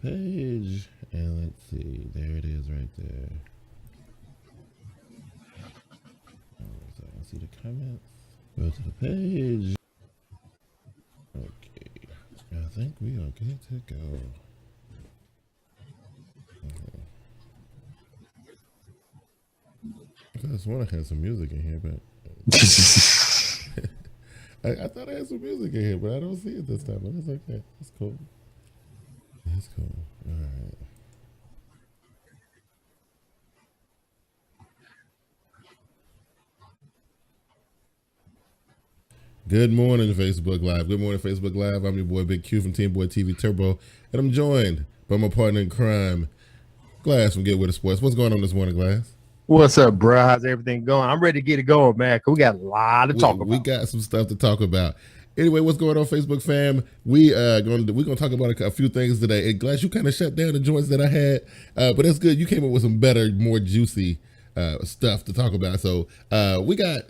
page, and let's see. There it is right there. So I see the comments. Go to the page. Okay. I think we are good to go. Okay. I just want to have some music in here, but I thought I had some music in here, but I don't see it this time. But it's okay. It's cool. It's cool. All right. Good morning, Facebook Live. Good morning, Facebook Live. I'm your boy Bigg Q from TeamBoydTV Turbo, and I'm joined by my partner in crime, Glass from Get With It Sports. What's going on this morning, Glass? What's up, bro? How's everything going? I'm ready to get it going, man, because we got a lot to talk about. We got some stuff to talk about. Anyway, what's going on, Facebook fam? We're gonna talk about a few things today. And Glass, you kind of shut down the joints that I had, but that's good. You came up with some better, more juicy stuff to talk about. So we got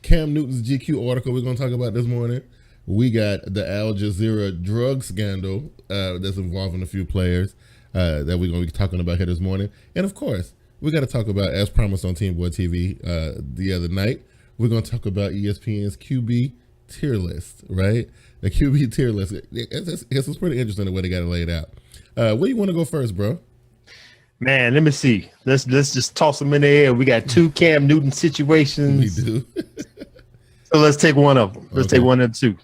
Cam Newton's GQ article we're going to talk about this morning. We got the Al Jazeera drug scandal that's involving a few players that we're going to be talking about here this morning. And of course, we got to talk about, as promised on TeamBoydTV the other night, we're going to talk about ESPN's QB tier list, right? The QB tier list. It's pretty interesting the way they got it laid out. Where do you want to go first, bro? Man, let me see. Let's just toss them in the air. We got two Cam Newton situations. We do. So let's take one of them. Let's take one of the two.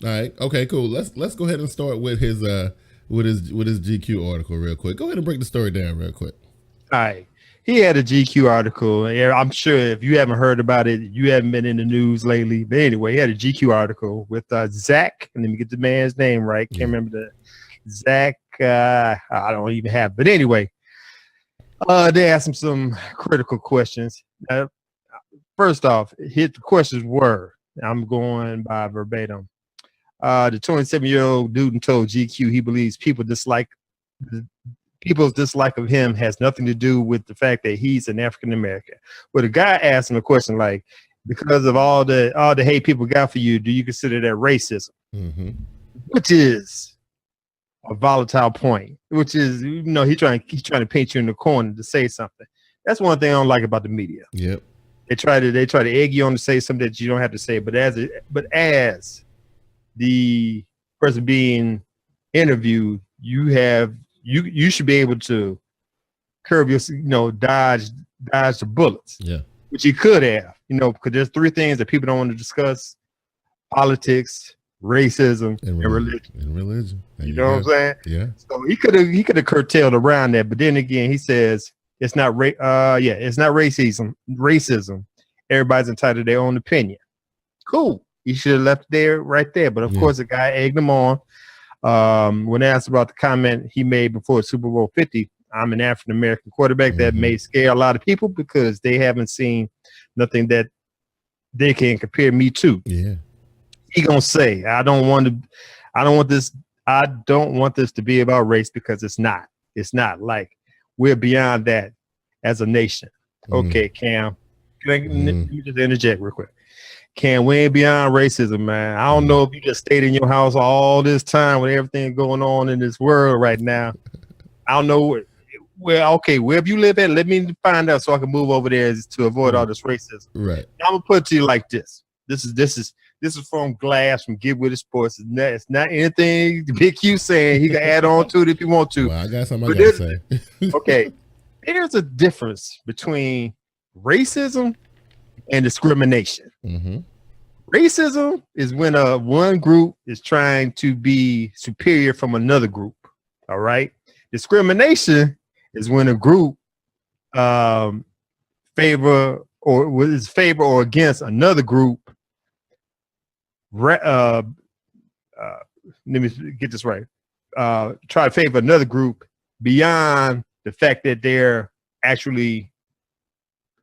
All right. Okay. Cool. Let's go ahead and start with his GQ article real quick. Go ahead and break the story down real quick. All right. He had a GQ article. Yeah, I'm sure if you haven't heard about it, you haven't been in the news lately. But anyway, he had a GQ article with Zach. And let me get the man's name right. Can't remember the Zach. I don't even have. But anyway. They asked him some critical questions. First off, the questions were, I'm going by verbatim. The 27-year-old Newton told GQ he believes people's dislike of him has nothing to do with the fact that he's an African American. Well, the guy asked him a question like, because of all the hate people got for you, do you consider that racism? Mm-hmm. Which is a volatile point, which is, he's trying to paint you in the corner to say something. That's one thing I don't like about the media. Yep. They try to egg you on to say something that you don't have to say. But as the person being interviewed, you should be able to curb your, dodge the bullets. Yeah. Which he could have, because there's three things that people don't want to discuss: politics, racism, and religion. You know what I'm saying? Yeah. So he could have curtailed around that, but then again, he says it's not it's not racism. Everybody's entitled to their own opinion. Cool. He should have left there right there. But of course, the guy egged him on. When asked about the comment he made before Super Bowl 50, I'm an African American quarterback, that may scare a lot of people because they haven't seen nothing that they can compare me to. Yeah. He gonna say, I don't want this to be about race, because it's not. It's not. Like, we're beyond that as a nation. Okay, Cam. Let me just interject real quick. Cam, we ain't beyond racism, man. I don't know if you just stayed in your house all this time with everything going on in this world right now. I don't know wherever you live at, let me find out so I can move over there to avoid all this racism. Right. I'm gonna put it to you like this. This is from Glass from Get With It Sports. It's not anything Bigg Q saying. He can add on to it if you want to. Well, I got something I got to say. Okay. There's a difference between racism and discrimination. Mm-hmm. Racism is when one group is trying to be superior from another group. All right. Discrimination is when a group favor or against another group. Let me get this right. Try to favor another group beyond the fact that they're actually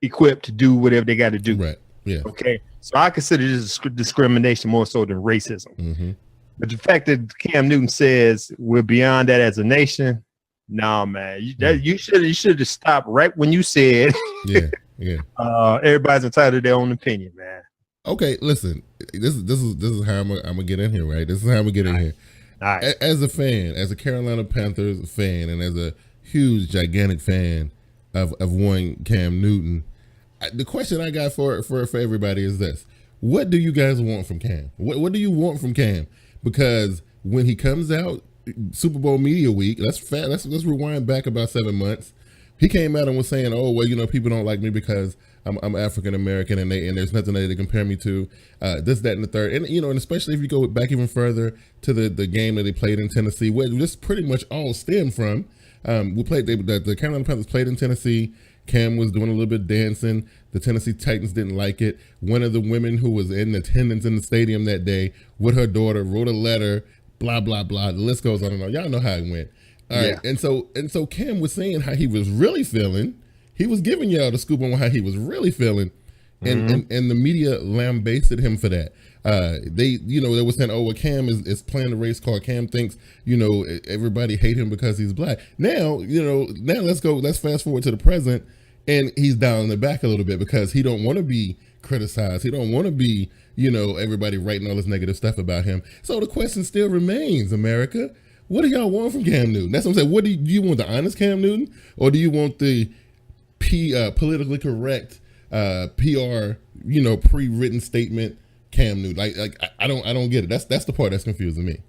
equipped to do whatever they got to do. Right. Yeah. Okay. So I consider this discrimination more so than racism. Mm-hmm. But the fact that Cam Newton says we're beyond that as a nation, no, man. You should have stopped right when you said, everybody's entitled to their own opinion, man. Okay, listen. This is how I'm gonna get in here, right? This is how I'm gonna get in here. All right. As a fan, as a Carolina Panthers fan, and as a huge, gigantic fan of one Cam Newton, the question I got for everybody is this: what do you guys want from Cam? What do you want from Cam? Because when he comes out, Super Bowl media week, let's rewind back about 7 months. He came out and was saying, "Oh, well, people don't like me because I'm African American, and there's nothing that they compare me to, this, that, and the third." And and especially if you go back even further to the game that they played in Tennessee, where this pretty much all stemmed from. The Carolina Panthers played in Tennessee. Cam was doing a little bit of dancing. The Tennessee Titans didn't like it. One of the women who was in attendance in the stadium that day with her daughter wrote a letter. Blah blah blah. The list goes on and on. Y'all know how it went. All right, and so Cam was saying how he was really feeling. He was giving y'all the scoop on how he was really feeling, and the media lambasted him for that. They were saying, "Oh, well, Cam is playing the race card. Cam thinks everybody hate him because he's black." Now let's fast forward to the present, and he's down in the back a little bit because he don't want to be criticized. He don't want to be everybody writing all this negative stuff about him. So the question still remains, America. What do y'all want from Cam Newton? That's what I'm saying. What do you want, the honest Cam Newton, or do you want the politically correct PR, pre-written statement Cam Newton? Like I don't get it. That's the part that's confusing me.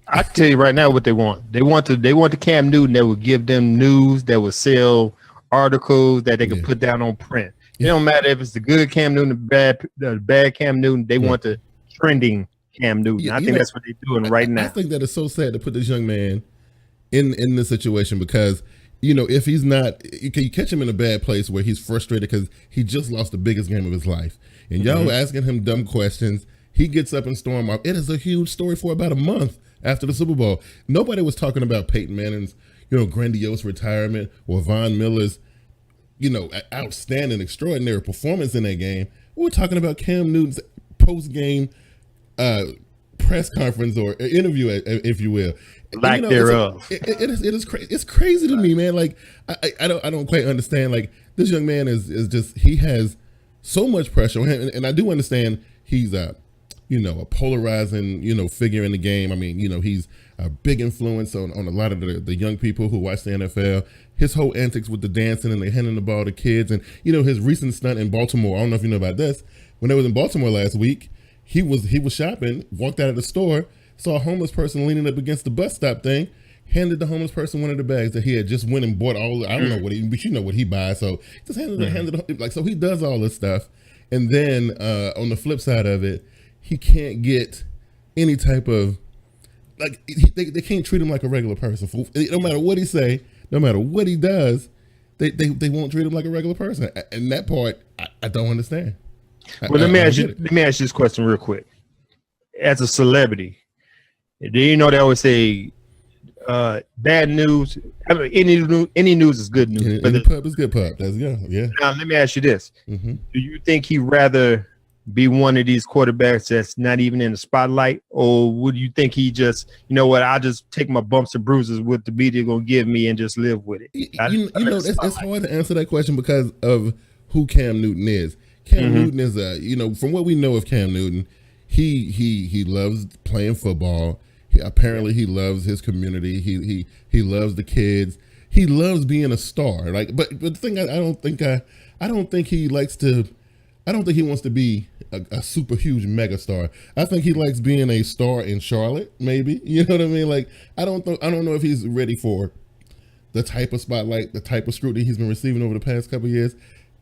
I tell you right now what they want. They want the Cam Newton that will give them news, that will sell articles that they can put down on print. It don't matter if it's the good Cam Newton, the bad Cam Newton. They want the trending Cam Newton. I think that's what they're doing right now. I think that it's so sad to put this young man in this situation because, if he's not, you catch him in a bad place where he's frustrated because he just lost the biggest game of his life. And y'all asking him dumb questions. He gets up and storm off. It is a huge story for about a month after the Super Bowl. Nobody was talking about Peyton Manning's, grandiose retirement or Von Miller's, outstanding, extraordinary performance in that game. We're talking about Cam Newton's post-game press conference or interview, if you will. Lack thereof. It's crazy to me, man. Like I don't quite understand. Like this young man is just, he has so much pressure on him, and I do understand he's a polarizing figure in the game. I mean, he's a big influence on a lot of the young people who watch the NFL. His whole antics with the dancing and the handing the ball to kids, and his recent stunt in Baltimore. I don't know if you know about this. When they was in Baltimore last week, he was shopping, walked out of the store, saw a homeless person leaning up against the bus stop thing, handed the homeless person one of the bags that he had just went and bought all. I don't know what but what he buys. So just handed so he does all this stuff, and then on the flip side of it, he can't get any type of they can't treat him like a regular person. No matter what he say, no matter what he does, they won't treat him like a regular person. And that part I don't understand. Well, let me ask you this question real quick. As a celebrity, do you know they always say bad news? I mean, any news is good news. But the pub is good pub. That's yeah. Now let me ask you this: do you think he'd rather be one of these quarterbacks that's not even in the spotlight, or would you think he just, I'll just take my bumps and bruises with the media gonna give me and just live with it? It's hard to answer that question because of who Cam Newton is. Cam Newton is from what we know of Cam Newton, he loves playing football. Apparently he loves his community. He loves the kids. He loves being a star. But the thing I don't think he likes to. I don't think he wants to be a super huge mega star. I think he likes being a star in Charlotte, maybe. You know what I mean? Like I don't know if he's ready for the type of spotlight, the type of scrutiny he's been receiving over the past couple of years.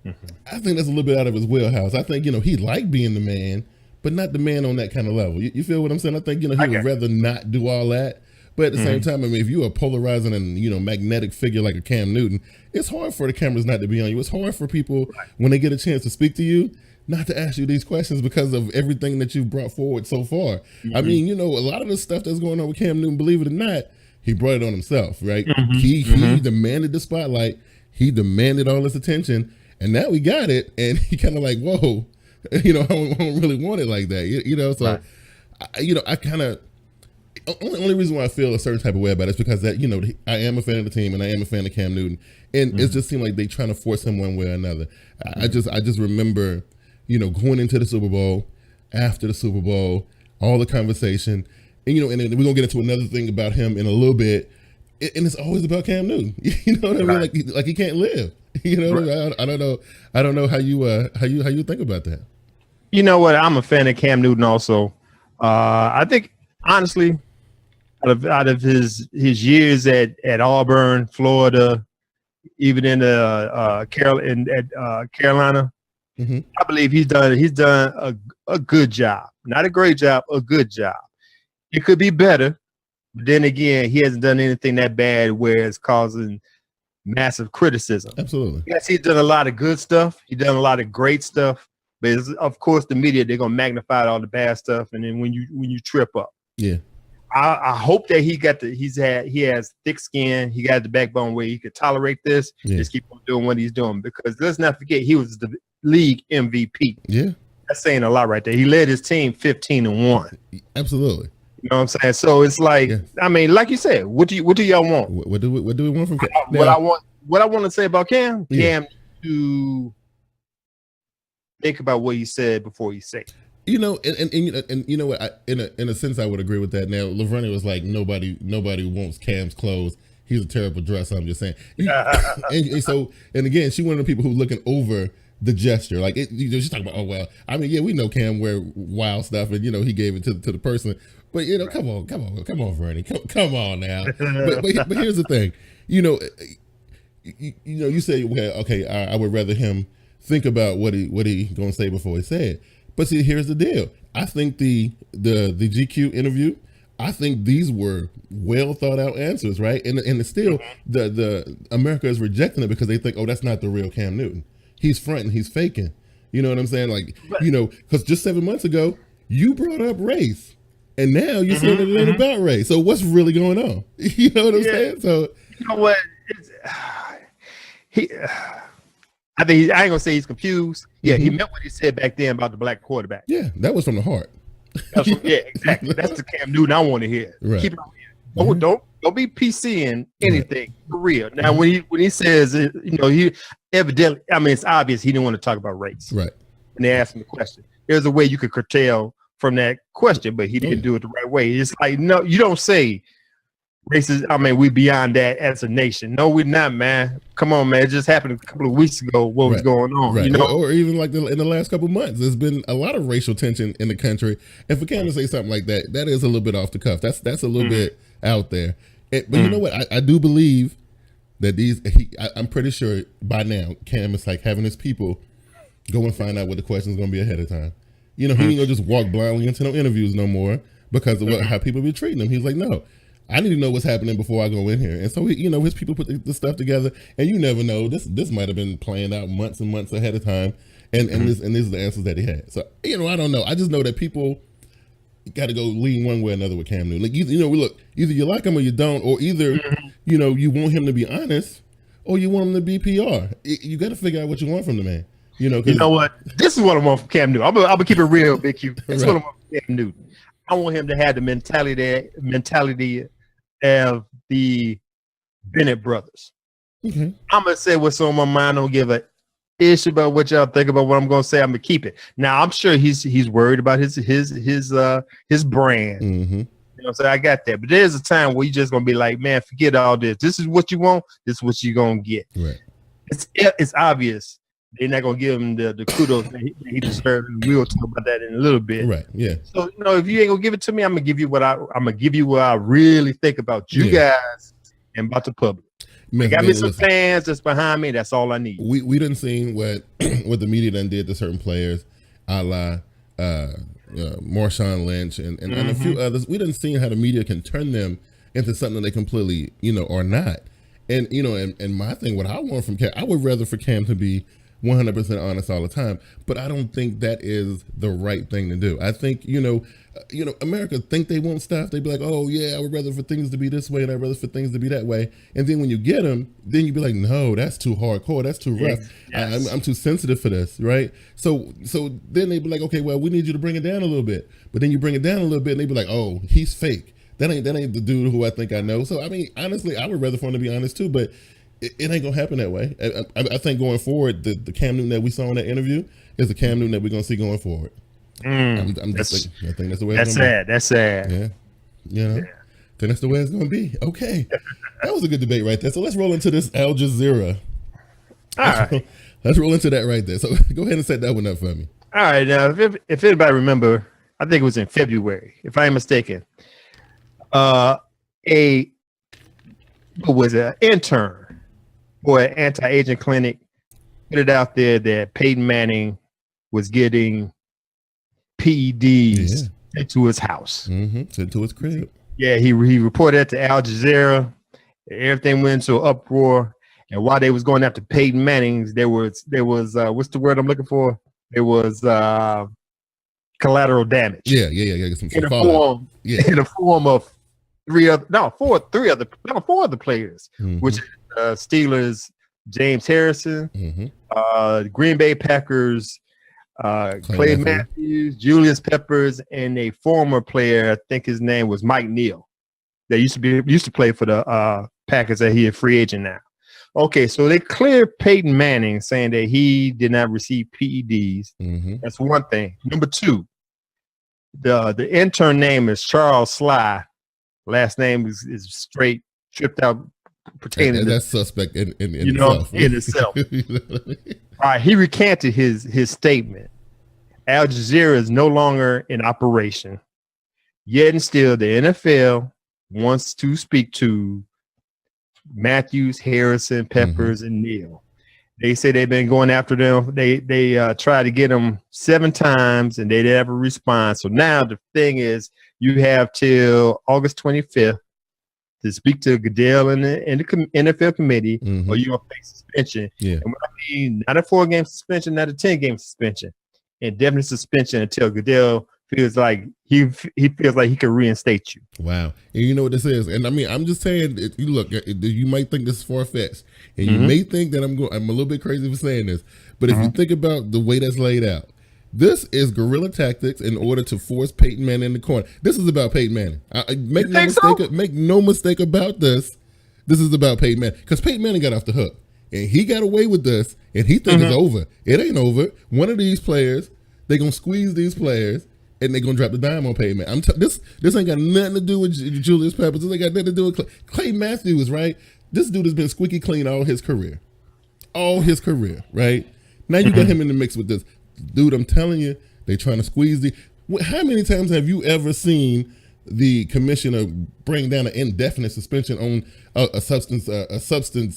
I think that's a little bit out of his wheelhouse. I think he liked being the man, but not the man on that kind of level. You feel what I'm saying? I think he would rather not do all that. But at the same time, I mean, if you're a polarizing and magnetic figure like a Cam Newton, it's hard for the cameras not to be on you. It's hard for people when they get a chance to speak to you not to ask you these questions because of everything that you've brought forward so far. I mean, a lot of the stuff that's going on with Cam Newton, believe it or not, he brought it on himself, right? He demanded the spotlight. He demanded all this attention, and now we got it, and he kind of like, whoa, I don't really want it like that, So, I kind of. Only reason why I feel a certain type of way about it is because that I am a fan of the team and I am a fan of Cam Newton, and it just seemed like they trying to force him one way or another. I just remember going into the Super Bowl, after the Super Bowl, all the conversation, and then we're gonna get into another thing about him in a little bit. And it's always about Cam Newton. You know what I mean? Right. Like he can't live. You know, right. I don't know. I don't know how you think about that. You know what? I'm a fan of Cam Newton also. I think honestly, out of his years at Auburn, Florida, even in Carolina, I believe he's done a good job. Not a great job, a good job. It could be better, but then again, he hasn't done anything that bad where it's causing massive criticism. Absolutely. Yes, he's done a lot of good stuff. He's done a lot of great stuff. But of course, the media, they're gonna magnify all the bad stuff, and then when you trip up, yeah. I hope that he has thick skin. He got the backbone where he could tolerate this. Yeah. Just keep on doing what he's doing, because let's not forget he was the league MVP. Yeah, that's saying a lot right there. He led his team 15-1. Absolutely. You know what I'm saying? So it's like, I mean, like you said, what do y'all want? What do we want from Cam? What I want to say about Cam, Cam to think about what he said before he said it. You know, and you know what? In a sense, I would agree with that. Now, Lavergne was like, nobody wants Cam's clothes. He's a terrible dresser. I'm just saying. and again, she one of the people who's looking over the gesture. Like she's talking about, oh well. I mean, yeah, we know Cam wear wild stuff, and he gave it to the person. But come on, Vernie, come on now. But here's the thing. You say, well, okay, I would rather him think about what he gonna say before he said it. But see, here's the deal. I think the GQ interview, I think these were well thought out answers, right? And it's still the America is rejecting it because they think, oh, that's not the real Cam Newton. He's fronting, he's faking. You know what I'm saying? Like, because just 7 months ago, you brought up race, and now you're saying it ain't about race. So what's really going on? You know what I'm saying? So you know what? I think I ain't gonna say he's confused. Yeah, he meant what he said back then about the black quarterback. Yeah, that was from the heart. Exactly. That's the Cam Newton I want to hear. Right. Keep it on. Don't be PCing anything for real. Now, when he says, he evidently, I mean, it's obvious he didn't want to talk about race. Right. And they asked him the question. There's a way you could curtail from that question, but he didn't do it the right way. It's like, no, you don't say racist. I mean, we beyond that as a nation. No, we're not, man. Come on, man. It just happened a couple of weeks ago. What was going on? Right. Or even like in the last couple of months, there's been a lot of racial tension in the country. And for Cam to say something like that, that is a little bit off the cuff. That's a little bit out there. But you know what? I do believe that I'm pretty sure by now Cam is like having his people go and find out what the question's going to be ahead of time. He ain't going to just walk blindly into no interviews no more because of how people be treating him. He's like, no. I need to know what's happening before I go in here. And so, his people put the stuff together, and you never know. This might have been playing out months and months ahead of time, and these are the answers that he had. So, I don't know. I just know that people got to go lean one way or another with Cam Newton. Like, look, either you like him or you don't, or either, you want him to be honest, or you want him to be PR. You got to figure out what you want from the man. You know what? This is what I want from Cam Newton. I'm gonna keep it real, Bigg Q. This is what I want from Cam Newton. I want him to have the mentality of the Bennett brothers. I'm gonna say what's on my mind. I don't give a ish about what y'all think about what I'm gonna say. I'm gonna keep it. Now I'm sure he's worried about his brand. So I got that. But there's a time where you just gonna be like, man, forget all this. This is what you want. This is what you're gonna get. Right. It's obvious. They're not gonna give him the kudos that he deserves. We'll talk about that in a little bit. Right. Yeah. So if you ain't gonna give it to me, I'm gonna give you what I really think about you guys and about the public. Got me some fans that's behind me. That's all I need. We done seen what the media done did to certain players, a la Marshawn Lynch and a few others. We done seen how the media can turn them into something they completely are not. And and my thing, what I want from Cam, I would rather for Cam to be 100% honest all the time, but I don't think that is the right thing to do. I think America think they want stuff. They be like, oh yeah, I would rather for things to be this way, and I'd rather for things to be that way. And then when you get them, then you be like, no, that's too hardcore, that's too rough. Yes. I'm too sensitive for this, right? So then they be like, okay, well, we need you to bring it down a little bit. But then you bring it down a little bit, and they be like, oh, he's fake. That ain't the dude who I think I know. So I mean, honestly, I would rather for him to be honest too, but it ain't gonna happen that way. I think going forward, the Cam Newton that we saw in that interview is the Cam Newton that we're gonna see going forward. I think that's the way. That's sad. That's sad. You know, then that's the way it's going to be. Okay, that was a good debate right there. So let's roll into this Al Jazeera. All right. Let's roll into that right there. So go ahead and set that one up for me. All right. Now, if anybody remember, I think it was in February, if I'm mistaken. What was it? An intern for an anti-aging clinic put it out there that Peyton Manning was getting PEDs sent to his house. Sent to his crib. Yeah, he reported that to Al Jazeera. Everything went into an uproar. And while they was going after Peyton Manning, there was what's the word I'm looking for? There was collateral damage. Yeah. In the form of four other players, which is Steelers James Harrison, Green Bay Packers Clay Matthews, Julius Peppers, and a former player, I think his name was Mike Neal, that used to play for the Packers, that he a free agent now. Okay, so they cleared Peyton Manning, saying that he did not receive PEDs. That's one thing. Number two, the intern name is Charles Sly. Last name is straight tripped out, pertaining that's suspect in itself. All right, he recanted his statement. Al Jazeera is no longer in operation. Yet and still, the NFL wants to speak to Matthews, Harrison, Peppers, and Neal. They say they've been going after them. They tried to get them 7 times, and they didn't ever respond. So now the thing is, you have till August 25th to speak to Goodell in the NFL committee, or you're going to face suspension. And what I mean, not a 4-game suspension, not a 10-game suspension, indefinite suspension until Goodell feels like he feels like he can reinstate you. Wow. And you know what this is? And I mean, I'm just saying, you might think this is far-fetched, and you may think that I'm a little bit crazy for saying this, but if you think about the way that's laid out, this is guerrilla tactics in order to force Peyton Manning in the corner. This is about Peyton Manning. Make no mistake about this. This is about Peyton Manning, because Peyton Manning got off the hook, and he got away with this, and he thinks it's over. It ain't over. One of these players, they're going to squeeze these players, and they're going to drop the dime on Peyton Manning. This ain't got nothing to do with Julius Peppers. This ain't got nothing to do with Clay Matthews, right? This dude has been squeaky clean all his career. Right? Now you got him in the mix with this. Dude, I'm telling you, they trying to squeeze how many times have you ever seen the commissioner bring down an indefinite suspension on a substance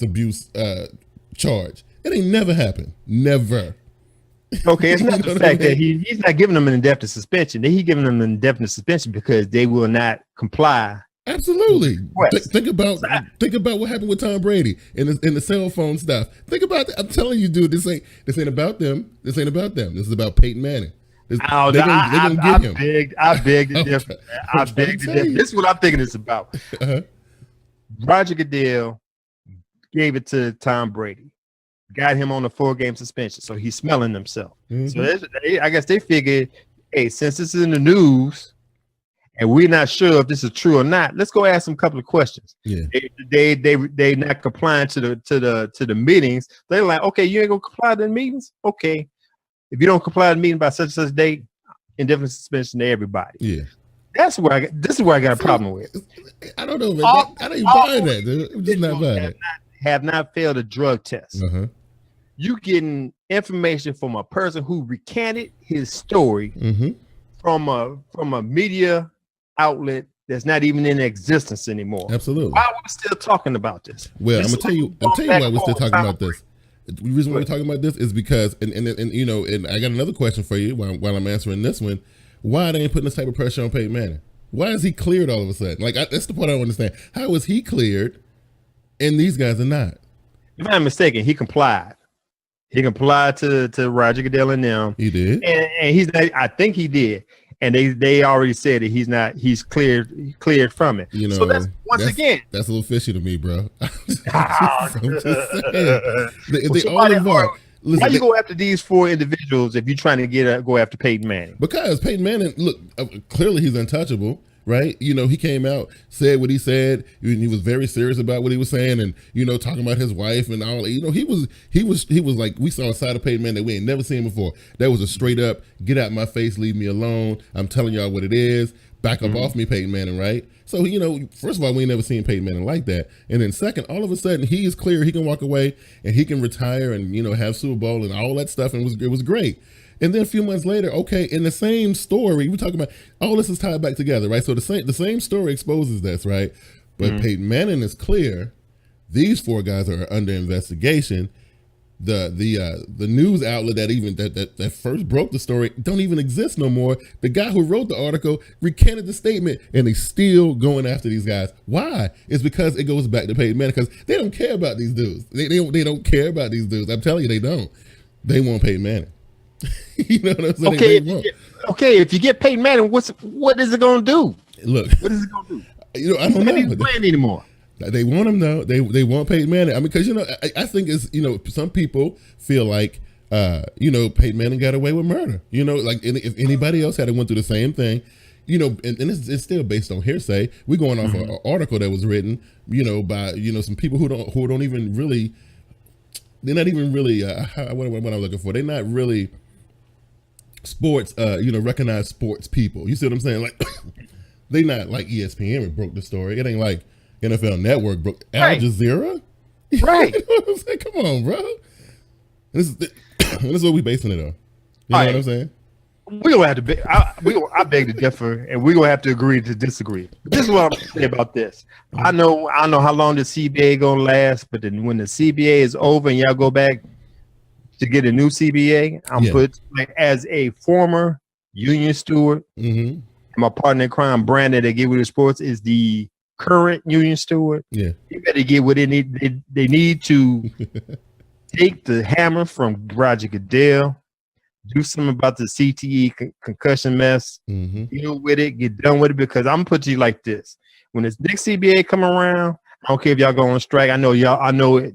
abuse charge? It ain't never happened. Never. Okay, it's not the fact that he's not giving them an indefinite suspension. He's giving them an indefinite suspension because they will not comply. Absolutely. Think about what happened with Tom Brady and the cell phone stuff. Think about that. I'm telling you, dude, this ain't about them. This ain't about them. This is about Peyton Manning. I beg to differ. This is what I'm thinking it's about. Roger Goodell gave it to Tom Brady, got him on a 4-game suspension, so he's smelling himself. So I guess they figured, hey, since this is in the news and we're not sure if this is true or not, let's go ask them a couple of questions. They not complying to the meetings. They're like, okay, you ain't gonna comply to the meetings? Okay. If you don't comply to the meeting by such and such date, indefinite suspension to everybody. This is where I got a problem with. I don't know, man. I don't even buy that, dude. I'm just not buying it. Have not failed a drug test. You getting information from a person who recanted his story from a media outlet that's not even in existence anymore. Absolutely. Why are we still talking about this? Well, I'm gonna tell you why we're still talking about this. The reason why we're talking about this is because, and I got another question for you while I'm answering this one. Why are they ain't putting this type of pressure on Peyton Manning? Why is he cleared all of a sudden? That's the part I don't understand. How is he cleared and these guys are not? If I'm not mistaken, he complied. He complied to Roger Goodell and them. He did, and he's not. I think he did, and they already said that he's not. He's cleared from it. So that's a little fishy to me, bro. I'm just saying. Why you go after these 4 individuals if you're trying to go after Peyton Manning? Because Peyton Manning, look, clearly he's untouchable. Right, he came out, said what he said. He was very serious about what he was saying, and talking about his wife and all. He was like, we saw a side of Peyton Manning that we ain't never seen before. That was a straight up, get out my face, leave me alone. I'm telling y'all what it is. back up off me, Peyton Manning, right? So, first of all, we ain't never seen Peyton Manning like that. And then second, all of a sudden, he is clear. He can walk away and he can retire and, have Super Bowl and all that stuff. And it was great. And then a few months later, okay, in the same story, we're talking about all this is tied back together, right? So the same story exposes this, right? But Peyton Manning is clear. These 4 guys are under investigation. The news outlet that first broke the story don't even exist no more. The guy who wrote the article recanted the statement, and they still going after these guys. Why? It's because it goes back to Peyton Manning, because they don't care about these dudes. They don't care about these dudes. I'm telling you, they don't. They want Peyton Manning. You know what I'm saying? Okay, if you get Peyton Manning, what is it going to do? Look, what is it going to do? I don't know. He's playing anymore. They want him though. They want Peyton Manning. I mean, because I think it's some people feel like Peyton Manning got away with murder. Like if anybody else had went through the same thing, and it's still based on hearsay. We're going off an article that was written, by some people who don't even really. They're not even really what I'm looking for. They're not really sports. Recognized sports people. You see what I'm saying? Like they not like ESPN broke the story. It ain't like NFL Network broke Al Jazeera. Right. You know what I'm saying? Come on, bro. This is what we basing it on. You know what I'm saying? We're gonna have to I beg to differ, and we're gonna have to agree to disagree. This is what I'm gonna say about this. I know how long the CBA gonna last, but then when the CBA is over and y'all go back to get a new CBA, I'm put as a former union steward. My partner in crime, Brandon, at Get With It Sports, is the current union steward. Yeah, you better get what they need. They need to take the hammer from Roger Goodell. Do something about the CTE concussion mess. Deal with it. Get done with it. Because I'm gonna put you like this: when this next CBA come around, I don't care if y'all go on strike. I know it,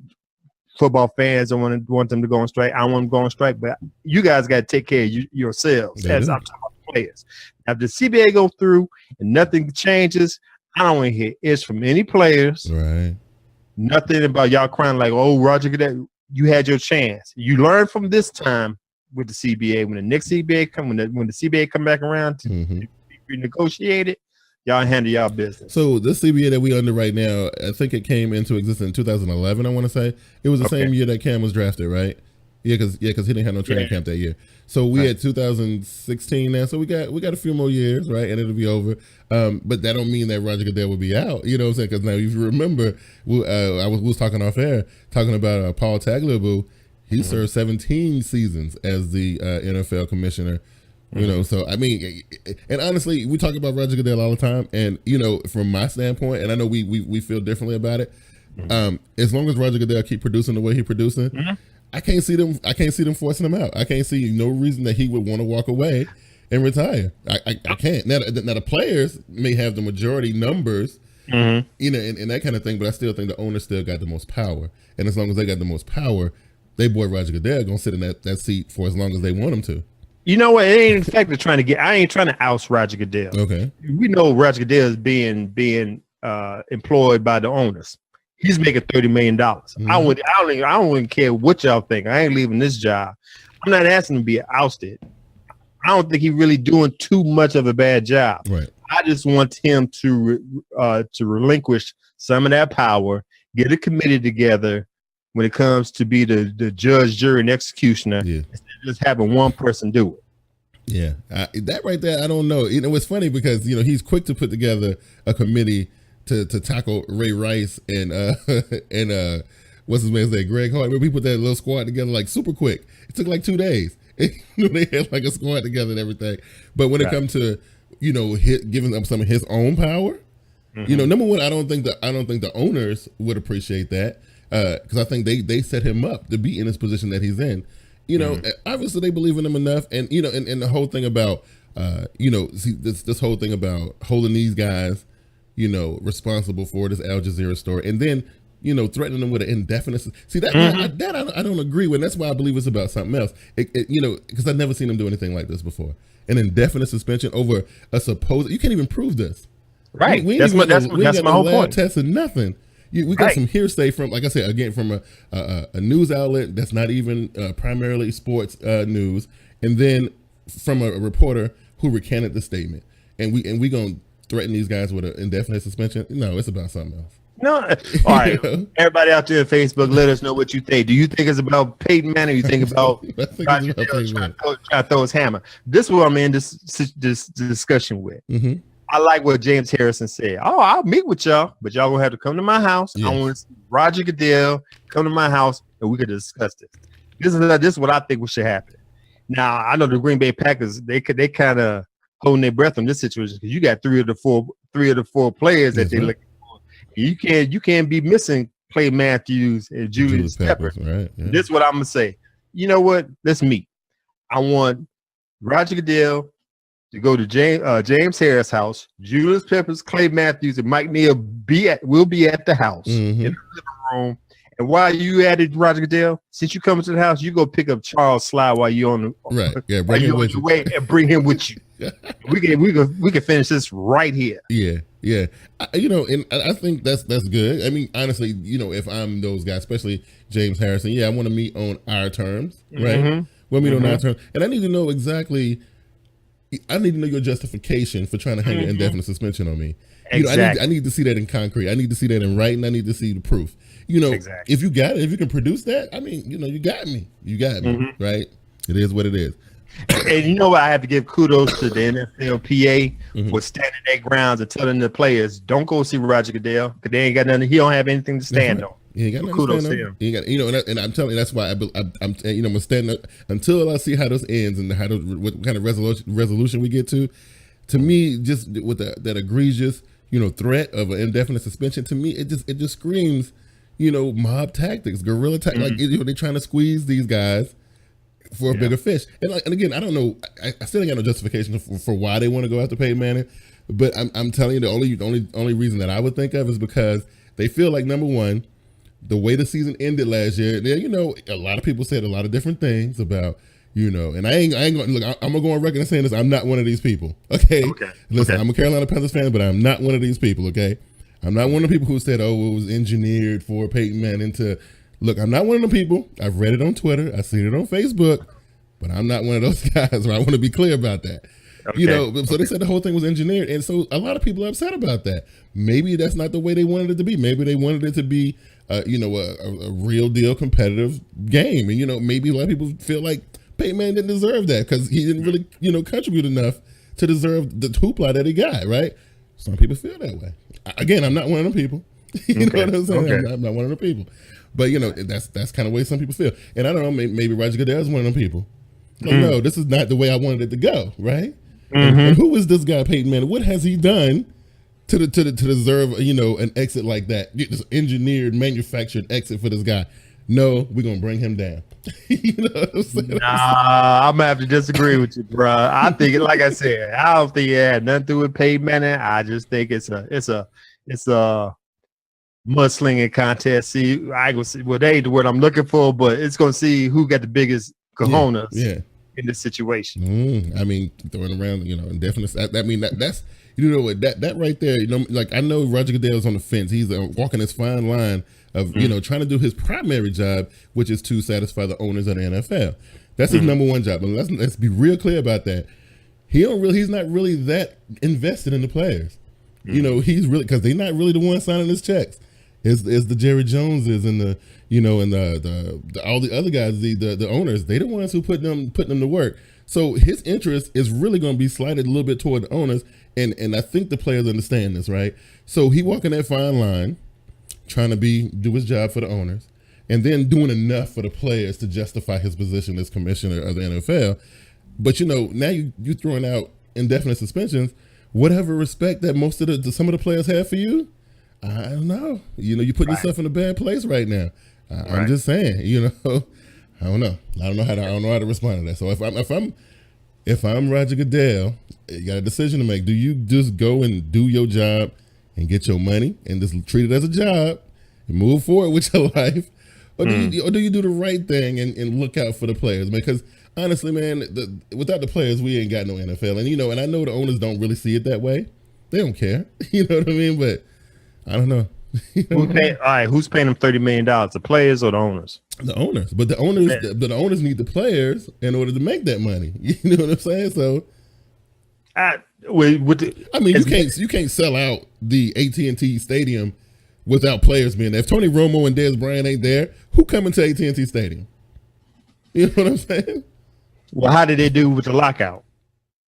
football fans don't want them to go on strike. I don't want them to go on strike, but you guys got to take care of yourselves. As I'm talking about the players. Now, if the CBA go through and nothing changes, I don't want to hear it's from any players. Right. Nothing about y'all crying like, "Oh, Roger Goodell, you had your chance. You learned from this time." With the CBA, when the next CBA come, when the CBA come back around to be renegotiated, y'all handle y'all business. So this CBA that we under right now, I think it came into existence in 2011. I want to say it was the same year that Cam was drafted, right? Yeah, because he didn't have no training camp that year. So we had 2016 now. So we got a few more years, right? And it'll be over. But that don't mean that Roger Goodell will be out. You know what I'm saying? Because now, if you remember, we was talking off air, talking about Paul Tagliabue. He served 17 seasons as the NFL commissioner, so I mean, and honestly, we talk about Roger Goodell all the time, and from my standpoint, and I know we feel differently about it. As long as Roger Goodell keep producing the way he producing, I can't see them forcing him out. I can't see no reason that he would want to walk away and retire. I can't. Now the players may have the majority numbers, and that kind of thing, but I still think the owner still got the most power, and as long as they got the most power, they boy Roger Goodell gonna sit in that seat for as long as they want him to. You know what? It ain't in fact I ain't trying to oust Roger Goodell. Okay. We know Roger Goodell is being employed by the owners. He's making $30 million. I don't even care what y'all think. I ain't leaving this job. I'm not asking him to be ousted. I don't think he's really doing too much of a bad job. Right. I just want him to relinquish some of that power, get a committee together when it comes to be the judge, jury, and executioner, instead of just having one person do it. Yeah, that right there, I don't know. It's funny because he's quick to put together a committee to tackle Ray Rice and what's his man's name, Greg Hart. He put that little squad together like super quick. It took like 2 days. They had like a squad together and everything. But when it comes to giving up some of his own power, number one, I don't think the owners would appreciate that. Because I think they set him up to be in this position that he's in. Obviously they believe in him enough, and and the whole thing about this whole thing about holding these guys, responsible for this Al Jazeera story, and then threatening them with an indefinite. See that I don't agree with. That's why I believe it's about something else. Because I've never seen him do anything like this before. An indefinite suspension over a supposed. You can't even prove this. Right. That's my whole point. Test or nothing. We got some hearsay from, like I said, again, from a news outlet that's not even primarily sports news, and then from a reporter who recanted the statement. and we gonna threaten these guys with an indefinite suspension. No, it's about something else. No, all right. Everybody out there on Facebook, let us know what you think. Do you think it's about Peyton Manning? Or you think about trying to throw his hammer? This is what I'm in this discussion with. Mm-hmm. I like what James Harrison said. Oh, I'll meet with y'all, but y'all gonna have to come to my house. Yes. I want to see Roger Goodell come to my house, and we could discuss this. This is what I think should happen. Now, I know the Green Bay Packers they kind of holding their breath on this situation because you got three of the four players that they look. You can't be missing Clay Matthews and Julius Peppers. Right. Yeah. This is what I'm gonna say. You know what? Let's meet. I want Roger Goodell to go to James Harris' house. Julius Peppers, Clay Matthews, and Mike Neal will be at the house in the living room. And while you added Roger Goodell, since you come to the house, you go pick up Charles Sly while you're on the bring him with you. Way and bring him with you. we can finish this right here. Yeah. And I think that's good. I mean, honestly, if I'm those guys, especially James Harrison, I want to meet on our terms, right? We'll meet on our terms, and I need to know exactly. I need to know your justification for trying to hang an indefinite suspension on me. Exactly. I need to see that in concrete. I need to see that in writing. I need to see the proof. Exactly. If you got it, if you can produce that, I mean, you got me. You got me, right? It is what it is. And you know what? I have to give kudos to the NFLPA for standing their grounds and telling the players, don't go see Roger Goodell because they ain't got nothing. He don't have anything to stand on. He ain't got nothing kudos to stand on. He ain't got, and I'm telling you, that's why I'm gonna stand up until I see how this ends and what kind of resolution we get to. To me, just with that egregious, threat of an indefinite suspension, to me, it just screams, mob tactics, guerrilla tactics. Like they're trying to squeeze these guys for a bigger fish. And again, I don't know. I still ain't got no justification for why they want to go after Peyton Manning. But I'm telling you, the only reason that I would think of is because they feel like, number one, the way the season ended last year. A lot of people said a lot of different things about. And I ain't gonna look. I'm gonna go on record and saying this. I'm not one of these people. Okay. Listen, I'm a Carolina Panthers fan, but I'm not one of these people. Okay. I'm not one of the people who said, "Oh, it was engineered for Peyton Manning to." Look, I'm not one of the people. I've read it on Twitter. I've seen it on Facebook, but I'm not one of those guys. I want to be clear about that. So they said the whole thing was engineered, and so a lot of people are upset about that. Maybe that's not the way they wanted it to be. Maybe they wanted it to be, a real deal competitive game, and maybe a lot of people feel like Peyton Manning didn't deserve that because he didn't really, contribute enough to deserve the hoopla that he got. Right? Some people feel that way. Again, I'm not one of them people. Know what I'm saying? I'm not one of the people. But that's kind of the way some people feel, and I don't know. Maybe Roger Goodell is one of them people. Like, no, this is not the way I wanted it to go, right? And who is this guy, Peyton Manning? What has he done to deserve an exit like that? This engineered, manufactured exit for this guy. No, we're gonna bring him down. What I'm saying? Nah, I'm gonna have to disagree with you, bro. I think, like I said, I don't think it had nothing to do with Peyton Manning. I just think it's a mudslinging contest. See, I go see. Well, that ain't the word I'm looking for, but it's gonna see who got the biggest cojones in this situation. I mean, throwing around, indefinite. I mean, that's what that right there. Like I know Roger Goodell's on the fence. He's walking this fine line of trying to do his primary job, which is to satisfy the owners of the NFL. That's his number one job. And let's be real clear about that. He's not really that invested in the players. He's really, because they're not really the ones signing his checks. Is the Jerry Joneses and the all the other guys, the owners, they the ones who put them to work. So his interest is really going to be slighted a little bit toward the owners, and I think the players understand this, right? So he walking that fine line, trying to do his job for the owners, and then doing enough for the players to justify his position as commissioner of the NFL. But now you throwing out indefinite suspensions. Whatever respect that some of the players have for you, I don't know. You're putting yourself in a bad place right now. I'm just saying. I don't know. I don't know how to respond to that. So if I'm Roger Goodell, you got a decision to make. Do you just go and do your job and get your money and just treat it as a job and move forward with your life, or do you do the right thing and look out for the players? Because honestly, man, without the players, we ain't got no NFL. And I know the owners don't really see it that way. They don't care. You know what I mean? But I don't know. Who's paying them $30 million? The players or the owners? The owners. But the owners need the players in order to make that money. You know what I'm saying? So I mean, you can't sell out the AT&T Stadium without players being there. If Tony Romo and Dez Bryant ain't there, who coming to AT&T Stadium? You know what I'm saying? Well, how did they do with the lockout?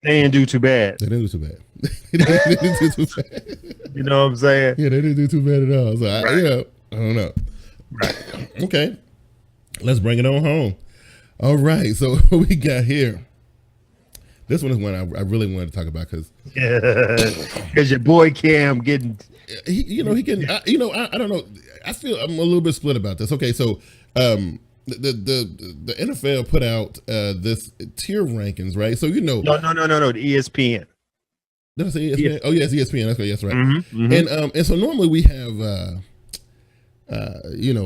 They didn't do too bad. They didn't do too bad. They didn't do too bad. You know what I'm saying? Yeah, they didn't do too bad at all. So I don't know. Right. Okay, let's bring it on home. All right, so what we got here. This one is one I really wanted to talk about because your boy Cam getting, he can. I don't know. I feel I'm a little bit split about this. Okay, so the NFL put out this tier rankings, right? So no, the ESPN. Did I say ESPN? Oh yes, ESPN. That's right. Yes, right. Mm-hmm. And so normally we have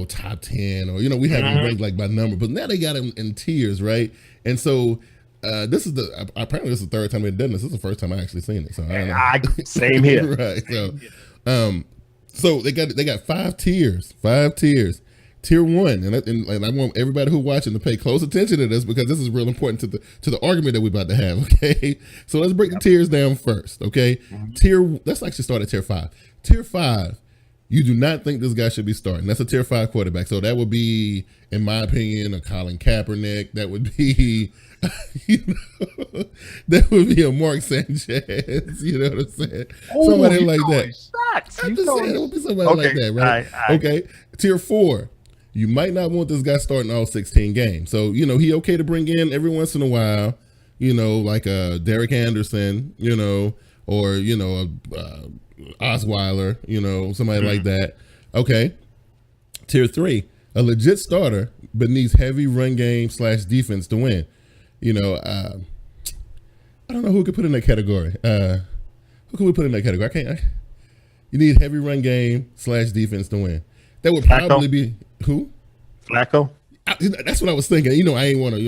top 10 or we have them ranked like by number, but now they got them in tiers, right? And so this is apparently this is the third time they've done this. This is the first time I actually seen it. So I don't know. Same here. Right. So they got 5 tiers. Tier 1, and I want everybody who's watching to pay close attention to this because this is real important to the argument that we're about to have. Okay, so let's break the tiers down first. Okay, let's actually start at tier 5. Tier 5, you do not think this guy should be starting. That's a tier 5 quarterback. So that would be, in my opinion, a Colin Kaepernick. That would be, that would be a Mark Sanchez. You know what I'm saying? Somebody like that. I'm just saying it would be somebody like that, right? Okay, tier 4. You might not want this guy starting all 16 games. So, he okay to bring in every once in a while, like a Derek Anderson, or, Osweiler, somebody like that. Okay. Tier 3, a legit starter, but needs heavy run game / defense to win. I don't know who could put in that category. Who can we put in that category? You need heavy run game / defense to win. That would probably be who? Flacco. That's what I was thinking. I ain't want to.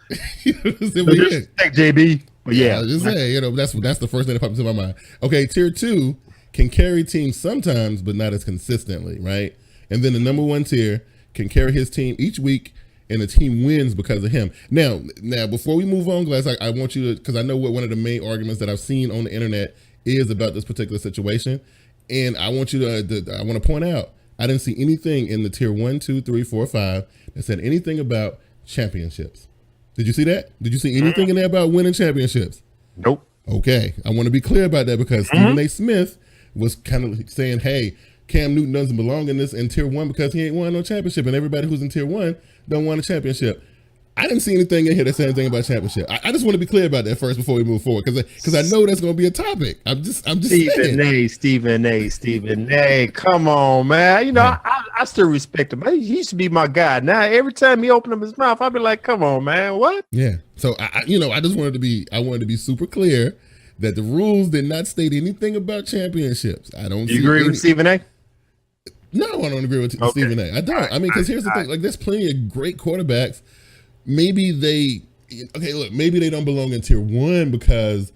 Take JB. But yeah, I was just saying. That's the first thing that pops into my mind. Okay, tier 2 can carry teams sometimes, but not as consistently, right? And then the number 1 tier can carry his team each week, and the team wins because of him. Now, before we move on, Glass, I want you to, because I know what one of the main arguments that I've seen on the internet is about this particular situation, and I want you to I want to point out, I didn't see anything in the tier 1, 2, 3, 4, 5 that said anything about championships. Did you see that? Did you see anything in there about winning championships? Nope. Okay. I want to be clear about that because Stephen A. Smith was kind of saying, hey, Cam Newton doesn't belong in tier 1 because he ain't won no championship, and everybody who's in tier 1 don't want a championship. I didn't see anything in here that said anything about championship. I just want to be clear about that first before we move forward because I know that's going to be a topic. I'm just Stephen A. Come on, man. I still respect him. He used to be my guy. Now every time he opened up his mouth, I'd be like, "Come on, man, what?" Yeah. So I just wanted to be super clear that the rules did not state anything about championships. I don't. You agree with Stephen A? No, I don't agree with Stephen A. I don't. Because here's the thing: like, there's plenty of great quarterbacks. Maybe they don't belong in tier 1 because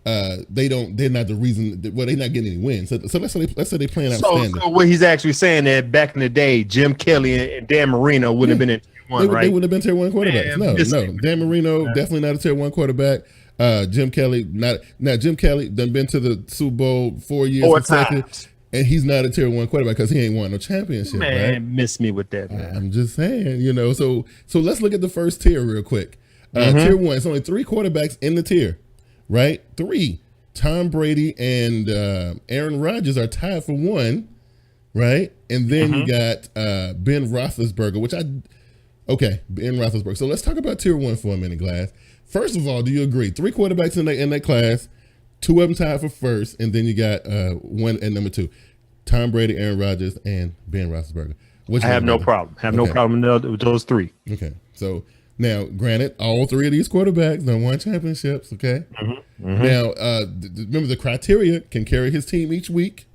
they're not the reason. They're not getting any wins. So let's say they playing outstanding. So what he's actually saying that back in the day, Jim Kelly and Dan Marino wouldn't have been in tier 1, right? They would have been tier 1 quarterbacks. No. Dan Marino definitely not a tier 1 quarterback. Jim Kelly not. Now Jim Kelly done been to the Super Bowl 4 years. 4 times. And he's not a tier 1 quarterback because he ain't won no championship. Man, right? Miss me with that, man. I'm just saying, So let's look at the first tier real quick. Tier 1. It's only 3 quarterbacks in the tier, right? 3. Tom Brady and Aaron Rodgers are tied for 1, right? And then you got Ben Roethlisberger, Ben Roethlisberger. So let's talk about tier 1 for a minute, Glass. First of all, do you agree? 3 quarterbacks in that class. 2 of them tied for first, and then you got 1 and number 2, Tom Brady, Aaron Rodgers, and Ben Roethlisberger. I have no problem. No problem with those 3. Okay, so now, granted, all 3 of these quarterbacks done won championships. Okay, now remember the criteria: can carry his team each week,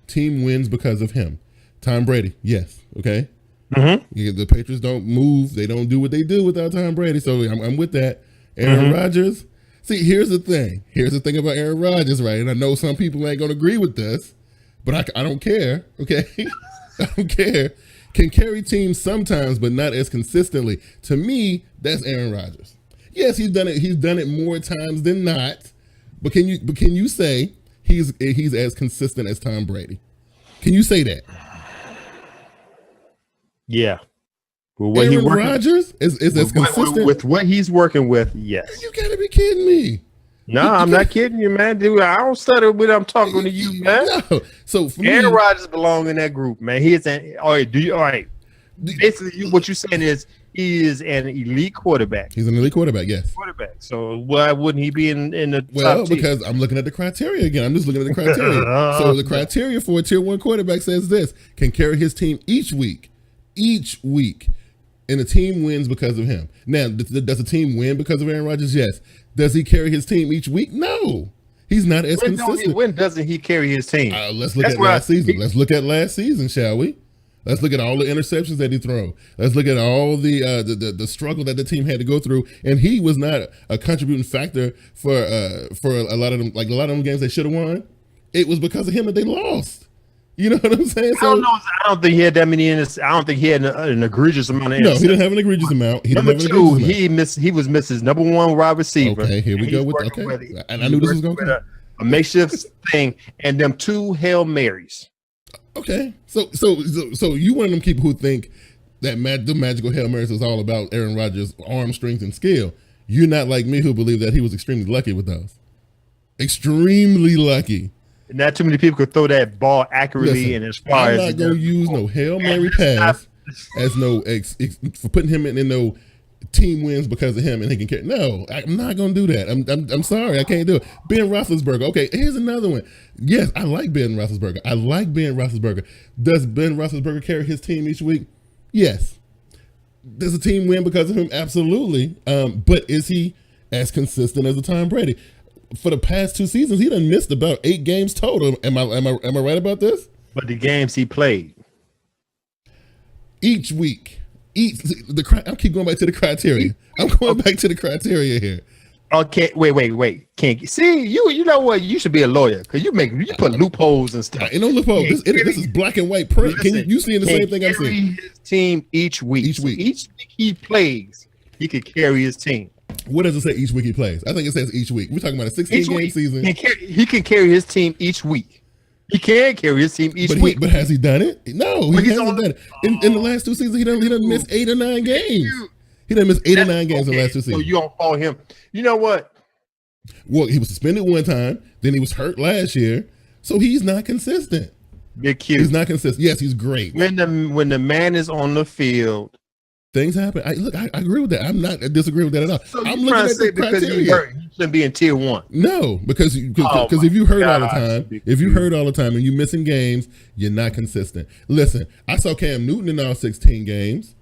team wins because of him. Tom Brady, yes. Okay, the Patriots don't move; they don't do what they do without Tom Brady. So I'm with that. Aaron Rodgers. See, here's the thing. Here's the thing about Aaron Rodgers, right? And I know some people ain't going to agree with this, but I don't care, okay? I don't care. Can carry teams sometimes, but not as consistently. To me, that's Aaron Rodgers. Yes, he's done it more times than not, But can you say he's as consistent as Tom Brady? Can you say that? Yeah. Well, Aaron Rodgers is as consistent with what he's working with. Yes. You gotta be kidding me. No, I'm not kidding you, man. Dude, I don't stutter when I'm talking to you, man. No. So for Aaron me, Rodgers belong in that group, man. He is all right. Basically, what you're saying is he is an elite quarterback. He's an elite quarterback, yes. So why wouldn't he be in the well, top tier? Because I'm looking at the criteria again. I'm just looking at the criteria. So the criteria for a tier 1 quarterback says this: can carry his team each week, and the team wins because of him. Now, does the team win because of Aaron Rodgers? Yes. Does he carry his team each week? No. He's not as consistent. When doesn't he carry his team? Let's look at last season. Let's look at last season, shall we? Let's look at all the interceptions that he threw. Let's look at all the struggle that the team had to go through, and he was not a contributing factor for a lot of them. Like a lot of them games they should have won, it was because of him that they lost. You know what I'm saying? I don't know. I don't think he had that many in this. I don't think he had an egregious amount of. No, he didn't have an egregious amount. Number two, he was missed his number 1 wide receiver. Okay, here we go with and I knew this was going to come. A makeshift thing and them 2 Hail Marys. Okay, so you one of them people who think that the magical Hail Marys is all about Aaron Rodgers' arm strength and skill. You're not like me who believe that he was extremely lucky with those. Extremely lucky. Not too many people could throw that ball accurately and as far as. I'm not gonna use no Hail Mary pass as no for putting him in no team wins because of him and he can carry. No, I'm not gonna do that. I'm sorry, I can't do it. Ben Roethlisberger. Okay, here's another one. Yes, I like Ben Roethlisberger. Does Ben Roethlisberger carry his team each week? Yes. Does the team win because of him? Absolutely. But is he as consistent as the Tom Brady? For the past 2 seasons, he done missed about 8 games total. Am I right about this? But the games he played each week, I keep going back to the criteria. I'm going back to the criteria here. Okay, wait. Can't see you? You know what? You should be a lawyer because you put loopholes and stuff. Ain't no loophole. This is black and white print. Listen, you seeing the same thing I'm seeing? His team each week. Each week he plays, he could carry his team. What does it say each week he plays? I think it says each week. We're talking about a 16-game season. He can carry his team each week. He can carry his team each week. But has he done it? No, he hasn't done it. In the last 2 seasons, he done missed 8 or 9 games. He done missed 8 or 9 games in the last 2 seasons. So you don't follow him. You know what? Well, he was suspended one time. Then he was hurt last year. So he's not consistent. Bigg Q. He's not consistent. Yes, he's great. When the man is on the field, things happen. I agree with that. I'm not disagreeing with that at all. So I'm looking at the criteria. He shouldn't be in tier 1. No, because if you hurt all the time, and you're missing games, you're not consistent. Listen, I saw Cam Newton in all 16 games.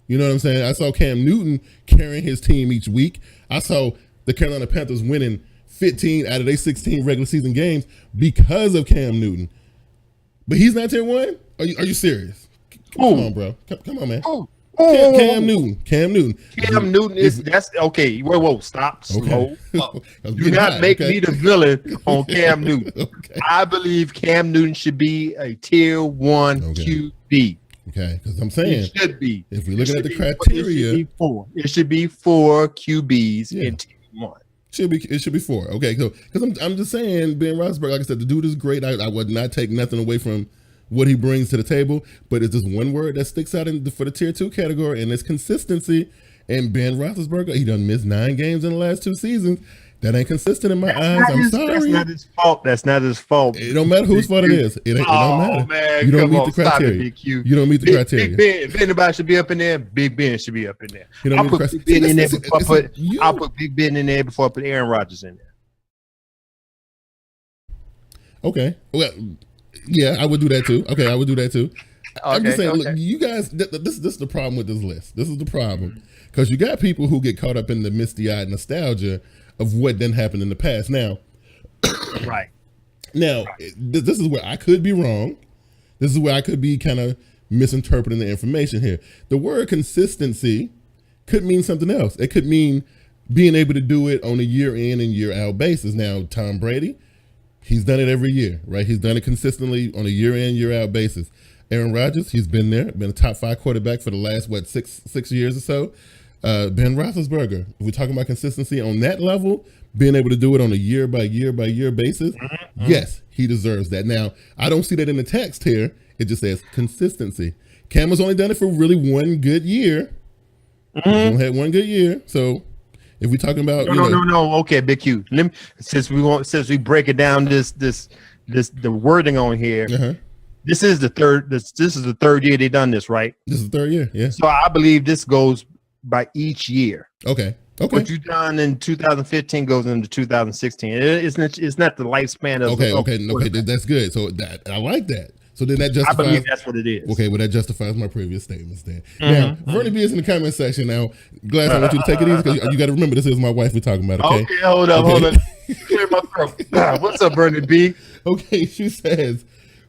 You know what I'm saying? I saw Cam Newton carrying his team each week. I saw the Carolina Panthers winning 15 out of their 16 regular season games because of Cam Newton. But he's not tier 1? Are you serious? Come on, bro. Come on, man. Cam Newton. Cam Newton is that's okay. Whoa, stop. Slow. Do not make me the villain on Cam Newton. Okay. I believe Cam Newton should be a tier 1 QB. Okay, because I'm saying it should be. If we're looking at the criteria, it should be 4 QBs in tier 1. It should be 4. Okay, so because I'm just saying, Ben Roethlisberger, like I said, the dude is great. I would not take nothing away from what he brings to the table, but it's just one word that sticks out for the tier 2 category, and it's consistency. And Ben Roethlisberger, he done missed 9 games in the last 2 seasons. That ain't consistent in my eyes. I'm sorry. That's not his fault. It don't matter whose fault it is. It don't matter. Man, you don't meet the criteria. You don't meet the criteria. Big Ben. If anybody should be up in there, Big Ben should be up in there. I'll put Big Ben in there I'll put Big Ben in there before I put Aaron Rodgers in there. Okay. Well, yeah, I would do that too. Okay, I would do that too. I'm just saying, look, you guys, this is the problem with this list. This is the problem. Because you got people who get caught up in the misty-eyed nostalgia of what didn't happen in the past. Now, right. Now, this is where I could be wrong. This is where I could be kind of misinterpreting the information here. The word consistency could mean something else. It could mean being able to do it on a year in and year out basis. Now, Tom Brady, he's done it every year, right? He's done it consistently on a year in, year out basis. Aaron Rodgers, he's been there, been a top 5 quarterback for the last, 6 years or so. Ben Roethlisberger. If we're talking about consistency on that level, being able to do it on a year by year by year basis, yes, he deserves that. Now, I don't see that in the text here. It just says consistency. Cam has only done it for really one good year. He's only had one good year. So if we're talking about no. Okay, Big Q. Since we break it down, the wording on here. This is the third. This is the third year they done this, right? This is the third year. Yeah. So I believe this goes by each year. Okay. What you done in 2015 goes into 2016. It's not the lifespan of. Okay. That's good. So I like that. So then that justifies. I believe that's what it is. Okay, well that justifies my previous statements then. Now, Vernie B is in the comment section now. Glass, I want you to take it easy because you got to remember this is my wife we're talking about. Okay, hold on. Clear my throat. What's up, Vernie B? Okay, she says,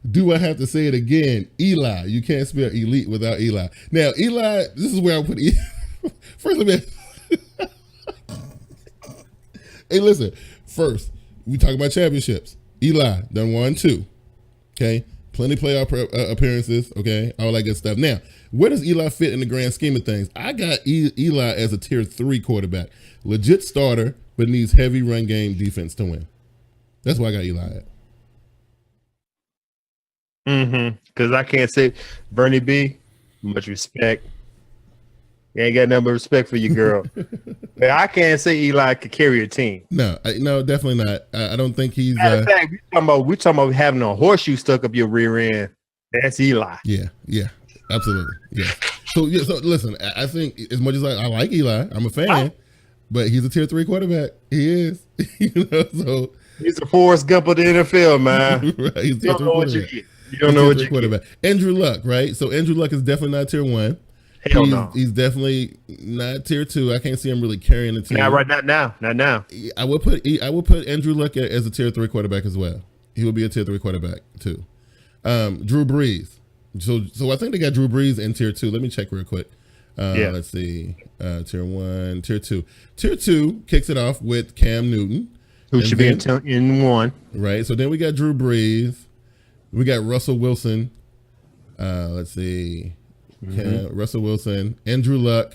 do I have to say it again? Eli, you can't spell elite without Eli. Now, Eli, this is where I put first. Let me. Hey, listen. First, we talk about championships. Eli done 1, 2. Okay. Plenty playoff appearances, okay, all that good stuff. Now, where does Eli fit in the grand scheme of things? I got Eli as a tier 3 quarterback, legit starter, but needs heavy run game defense to win. That's why I got Eli at. Because I can't say Bernie B. Much respect. You ain't got nothing but respect for your girl. But I can't say Eli could carry a team. No, definitely not. I don't think he's. Matter of fact, we talking about having a horseshoe stuck up your rear end. That's Eli. Yeah, absolutely. Yeah. So listen, I think as much as I like Eli, I'm a fan, but he's a tier 3 quarterback. He is. So he's a Forrest Gump of the NFL, man. Right, he's you don't know what you get. You don't know what you quarterback. Get. Andrew Luck, right? So Andrew Luck is definitely not tier 1. He's definitely not tier 2. I can't see him really carrying the team. Not now. I would put Andrew Luck as a tier 3 quarterback as well. He would be a tier 3 quarterback too. Drew Brees. So I think they got Drew Brees in tier 2. Let me check real quick. Let's see. Tier 1, tier 2. Tier 2 kicks it off with Cam Newton, who should be in 1. Right. So then we got Drew Brees. We got Russell Wilson. Let's see. Russell Wilson, Andrew Luck,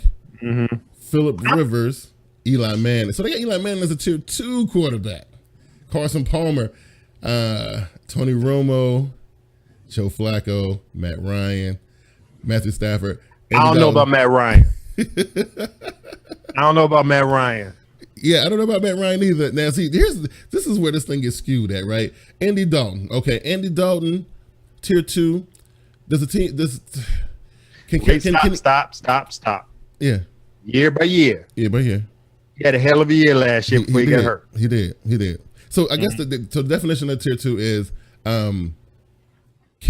Phillip Rivers, Eli Manning. So they got Eli Manning as a tier 2 quarterback. Carson Palmer, Tony Romo, Joe Flacco, Matt Ryan, Matthew Stafford. I don't know about Matt Ryan. Yeah, I don't know about Matt Ryan either. Now, see, this is where this thing gets skewed at, right? Andy Dalton. Okay, Andy Dalton, tier 2. Does the team Stop. Yeah. Year by year. He had a hell of a year last year before he got hurt. He did. So I guess the definition of tier 2 is he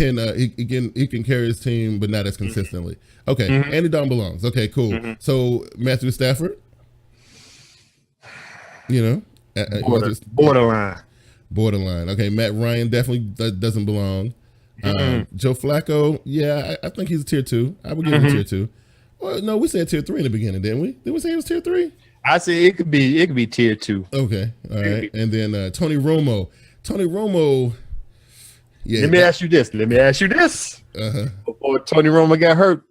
can carry his team but not as consistently. Okay, Andy Dalton belongs. Okay, cool. So Matthew Stafford, borderline. Okay, Matt Ryan definitely doesn't belong. Joe Flacco, I think he's a tier 2. I would give him a tier 2. Well, no, we said tier 3 in the beginning, didn't we? Did we say he was tier 3? I say it could be tier 2. Okay, all right. And then Tony Romo. Yeah. Let me ask you this. Before Tony Romo got hurt,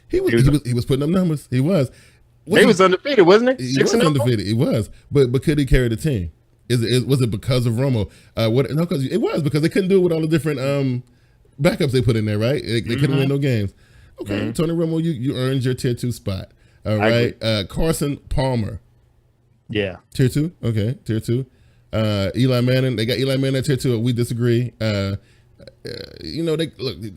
he was putting up numbers. He was. He was undefeated, wasn't he? He was undefeated. He was. But could he carry the team? Was it because of Romo? Because it was because they couldn't do it with all the different backups they put in there, right? They couldn't win no games. Okay, Tony Romo, you earned your tier 2 spot. All right, Carson Palmer. Yeah, tier 2. Okay, tier 2. Eli Manning, they got Eli Manning at tier 2. We disagree. They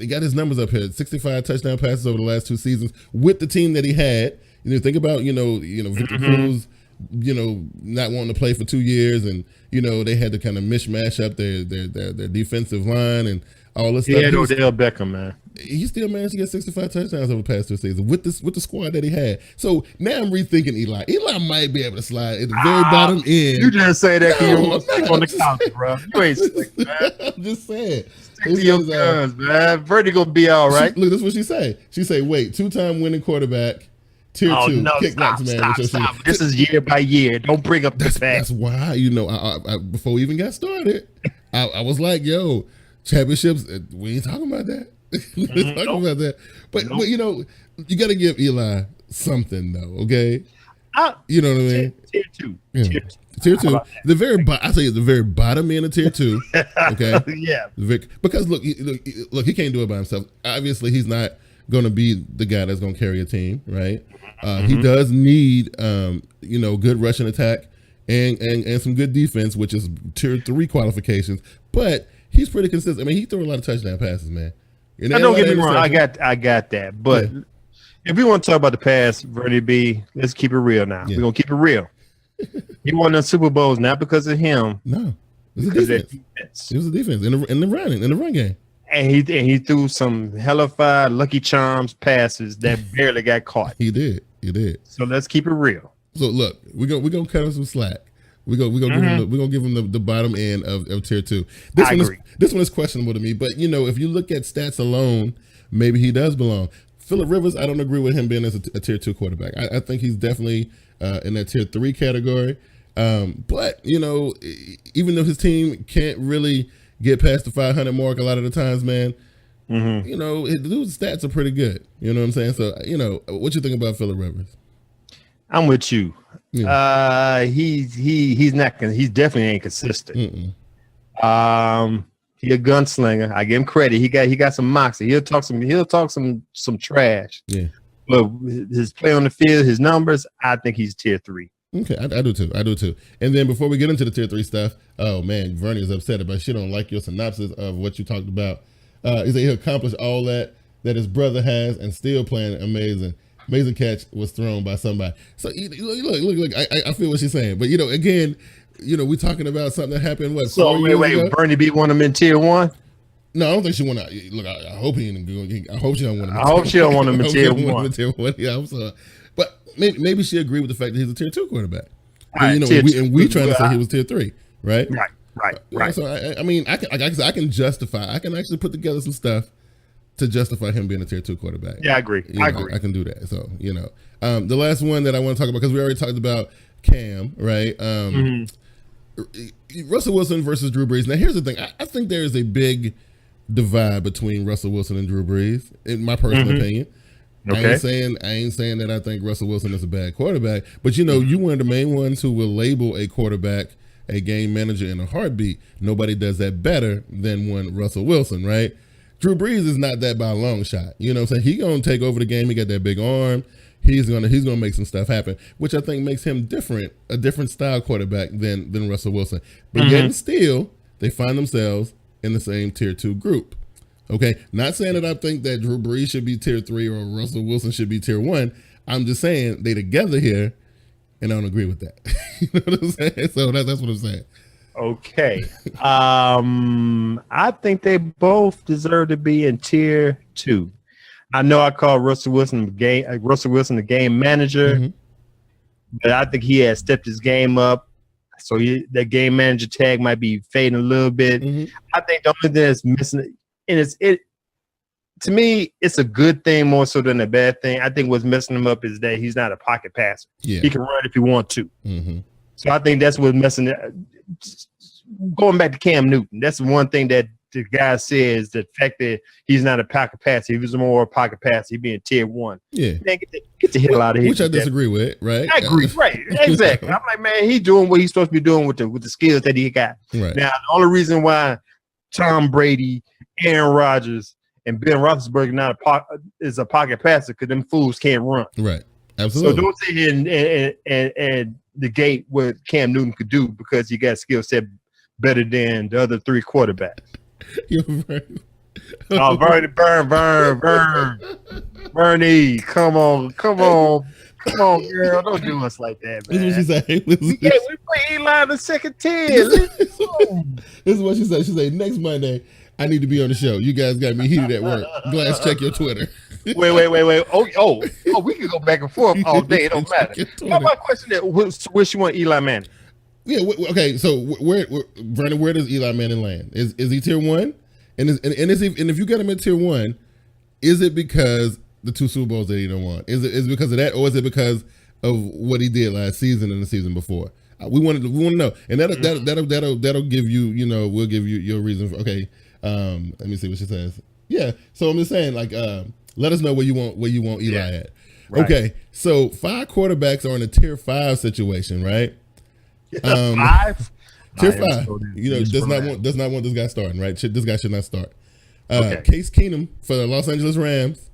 got his numbers up here: 65 touchdown passes over the last 2 seasons with the team that he had. Think about Victor Cruz. Not wanting to play for 2 years, and they had to kind of mishmash up their defensive line and all this stuff. Yeah, Odell Beckham, man. He still managed to get 65 touchdowns over the past 2 seasons with the squad that he had. So now I'm rethinking Eli. Eli might be able to slide at the very bottom end. You just say that because you want to stick on the couch, bro. You ain't slick, man. I'm just saying. Stick to your guns, man. Verdi gonna be all right. Look, this is what she say. She say, wait, 2-time winning quarterback. Tier 2, no, stop. This is year by year. Don't bring up this fact. That's why, I before we even got started, I was like, yo, championships, we ain't talking about that. We ain't talking about that. But you got to give Eli something though. Okay, I, you know what I mean? tier two. Yeah. Tier two. Tier How two, about the very I say the very bottom end of tier two. Okay, yeah. because look, he can't do it by himself. Obviously, he's not going to be the guy that's going to carry a team, right? He does need, good rushing attack and some good defense, which is tier 3 qualifications. But he's pretty consistent. I mean, he threw a lot of touchdown passes, man. Now, don't get me wrong, I got that. But if we want to talk about the past, Vernie B, let's keep it real now. We're gonna keep it real. He won the Super Bowls not because of him. No, it was a defense. It was a defense in the run game. And he threw some hellified Lucky Charms passes that barely got caught. He did. So let's keep it real. So look, we're gonna cut him some slack. We're gonna give him the bottom end of tier 2. This one is questionable to me, but if you look at stats alone, maybe he does belong. Phillip Rivers, I don't agree with him being as a tier 2 quarterback. I think he's definitely in that tier 3 category. But even though his team can't really get past the 500 mark a lot of the times, man, the dude's stats are pretty good. You know what I'm saying? So, what you think about Phillip Rivers? I'm with you. Yeah. He's definitely ain't consistent. He a gunslinger. I give him credit. He got some moxie. He'll talk some trash. Yeah. But his play on the field, his numbers, I think he's tier 3. Okay, I do too. And then before we get into the tier 3 stuff, oh man, Vernie is upset about she don't like your synopsis of what you talked about. He said he accomplished all that his brother has and still playing amazing. Amazing catch was thrown by somebody. So look, I feel what she's saying. But again, we talking about something that happened. What? So wait, Bernie B won him in tier 1. No, I don't think she won. Look, I hope he didn't. I hope she don't want him. I hope she don't want him in tier 1. Yeah, I'm sorry. But maybe she agreed with the fact that he's a tier 2 quarterback. Right, we trying to say he was tier 3, right? Right. So I can justify. I can actually put together some stuff to justify him being a tier 2 quarterback. Yeah, I agree. I agree. I can do that. So the last one that I want to talk about, because we already talked about Cam, right? Russell Wilson versus Drew Brees. Now here's the thing. I think there is a big divide between Russell Wilson and Drew Brees, in my personal opinion. Okay. I ain't saying that I think Russell Wilson is a bad quarterback, but you one of the main ones who will label a quarterback a game manager in a heartbeat. Nobody does that better than one Russell Wilson, right? Drew Brees is not that by a long shot. You know what I'm saying? He's gonna take over the game. He got that big arm. He's gonna make some stuff happen, which I think makes him a different style quarterback than Russell Wilson. But yet still, they find themselves in the same tier 2 group. Okay, not saying that I think that Drew Brees should be tier 3 or Russell Wilson should be tier 1. I'm just saying they together here, and I don't agree with that. You know what I'm saying? So that's what I'm saying. Okay. I think they both deserve to be in tier 2. I know I call Russell Wilson the game manager, but I think he has stepped his game up. So that game manager tag might be fading a little bit. I think the only thing that's missing, and to me, it's a good thing more so than a bad thing. I think what's messing him up is that he's not a pocket passer. Yeah. He can run if he wants to. So I think that's what's messing it. Going back to Cam Newton, that's one thing that the guy says, the fact that he's not a pocket passer. If he was more a pocket passer, he'd be in tier 1. Yeah. Man, get the hell out of here. Which I disagree with, right? I agree, right. Exactly. I'm like, man, he's doing what he's supposed to be doing with the skills that he got. Right. Now, the only reason why Tom Brady, Aaron Rodgers, and Ben Roethlisberger is a pocket passer because them fools can't run. Right. Absolutely. So don't sit here and negate what Cam Newton could do because he got skill set better than the other 3 quarterbacks. Oh, Bernie, come on, girl, don't do us like that, man. This is what she said. We play Eli in the second tier. This is what she said. She said, next Monday, I need to be on the show. You guys got me heated at work. Glass, check your Twitter. Wait. Oh, we can go back and forth all day. It don't matter. My question is, where she want Eli Manning? Yeah. Okay. So Brandon, where does Eli Manning land? Is he tier 1? And if you get him at tier 1, is it because the 2 Super Bowls that he don't want? Is it because of that, or is it because of what he did last season and the season before? We want to know, and that'll give you, we'll give you your reason. Okay. Let me see what she says. Yeah. So I'm just saying, like, let us know where you want Eli at. Right. Okay, so 5 quarterbacks are in a tier 5 situation, right? 5. Tier 5, does not want this guy starting, right? This guy should not start. Okay. Case Keenum for the Los Angeles Rams.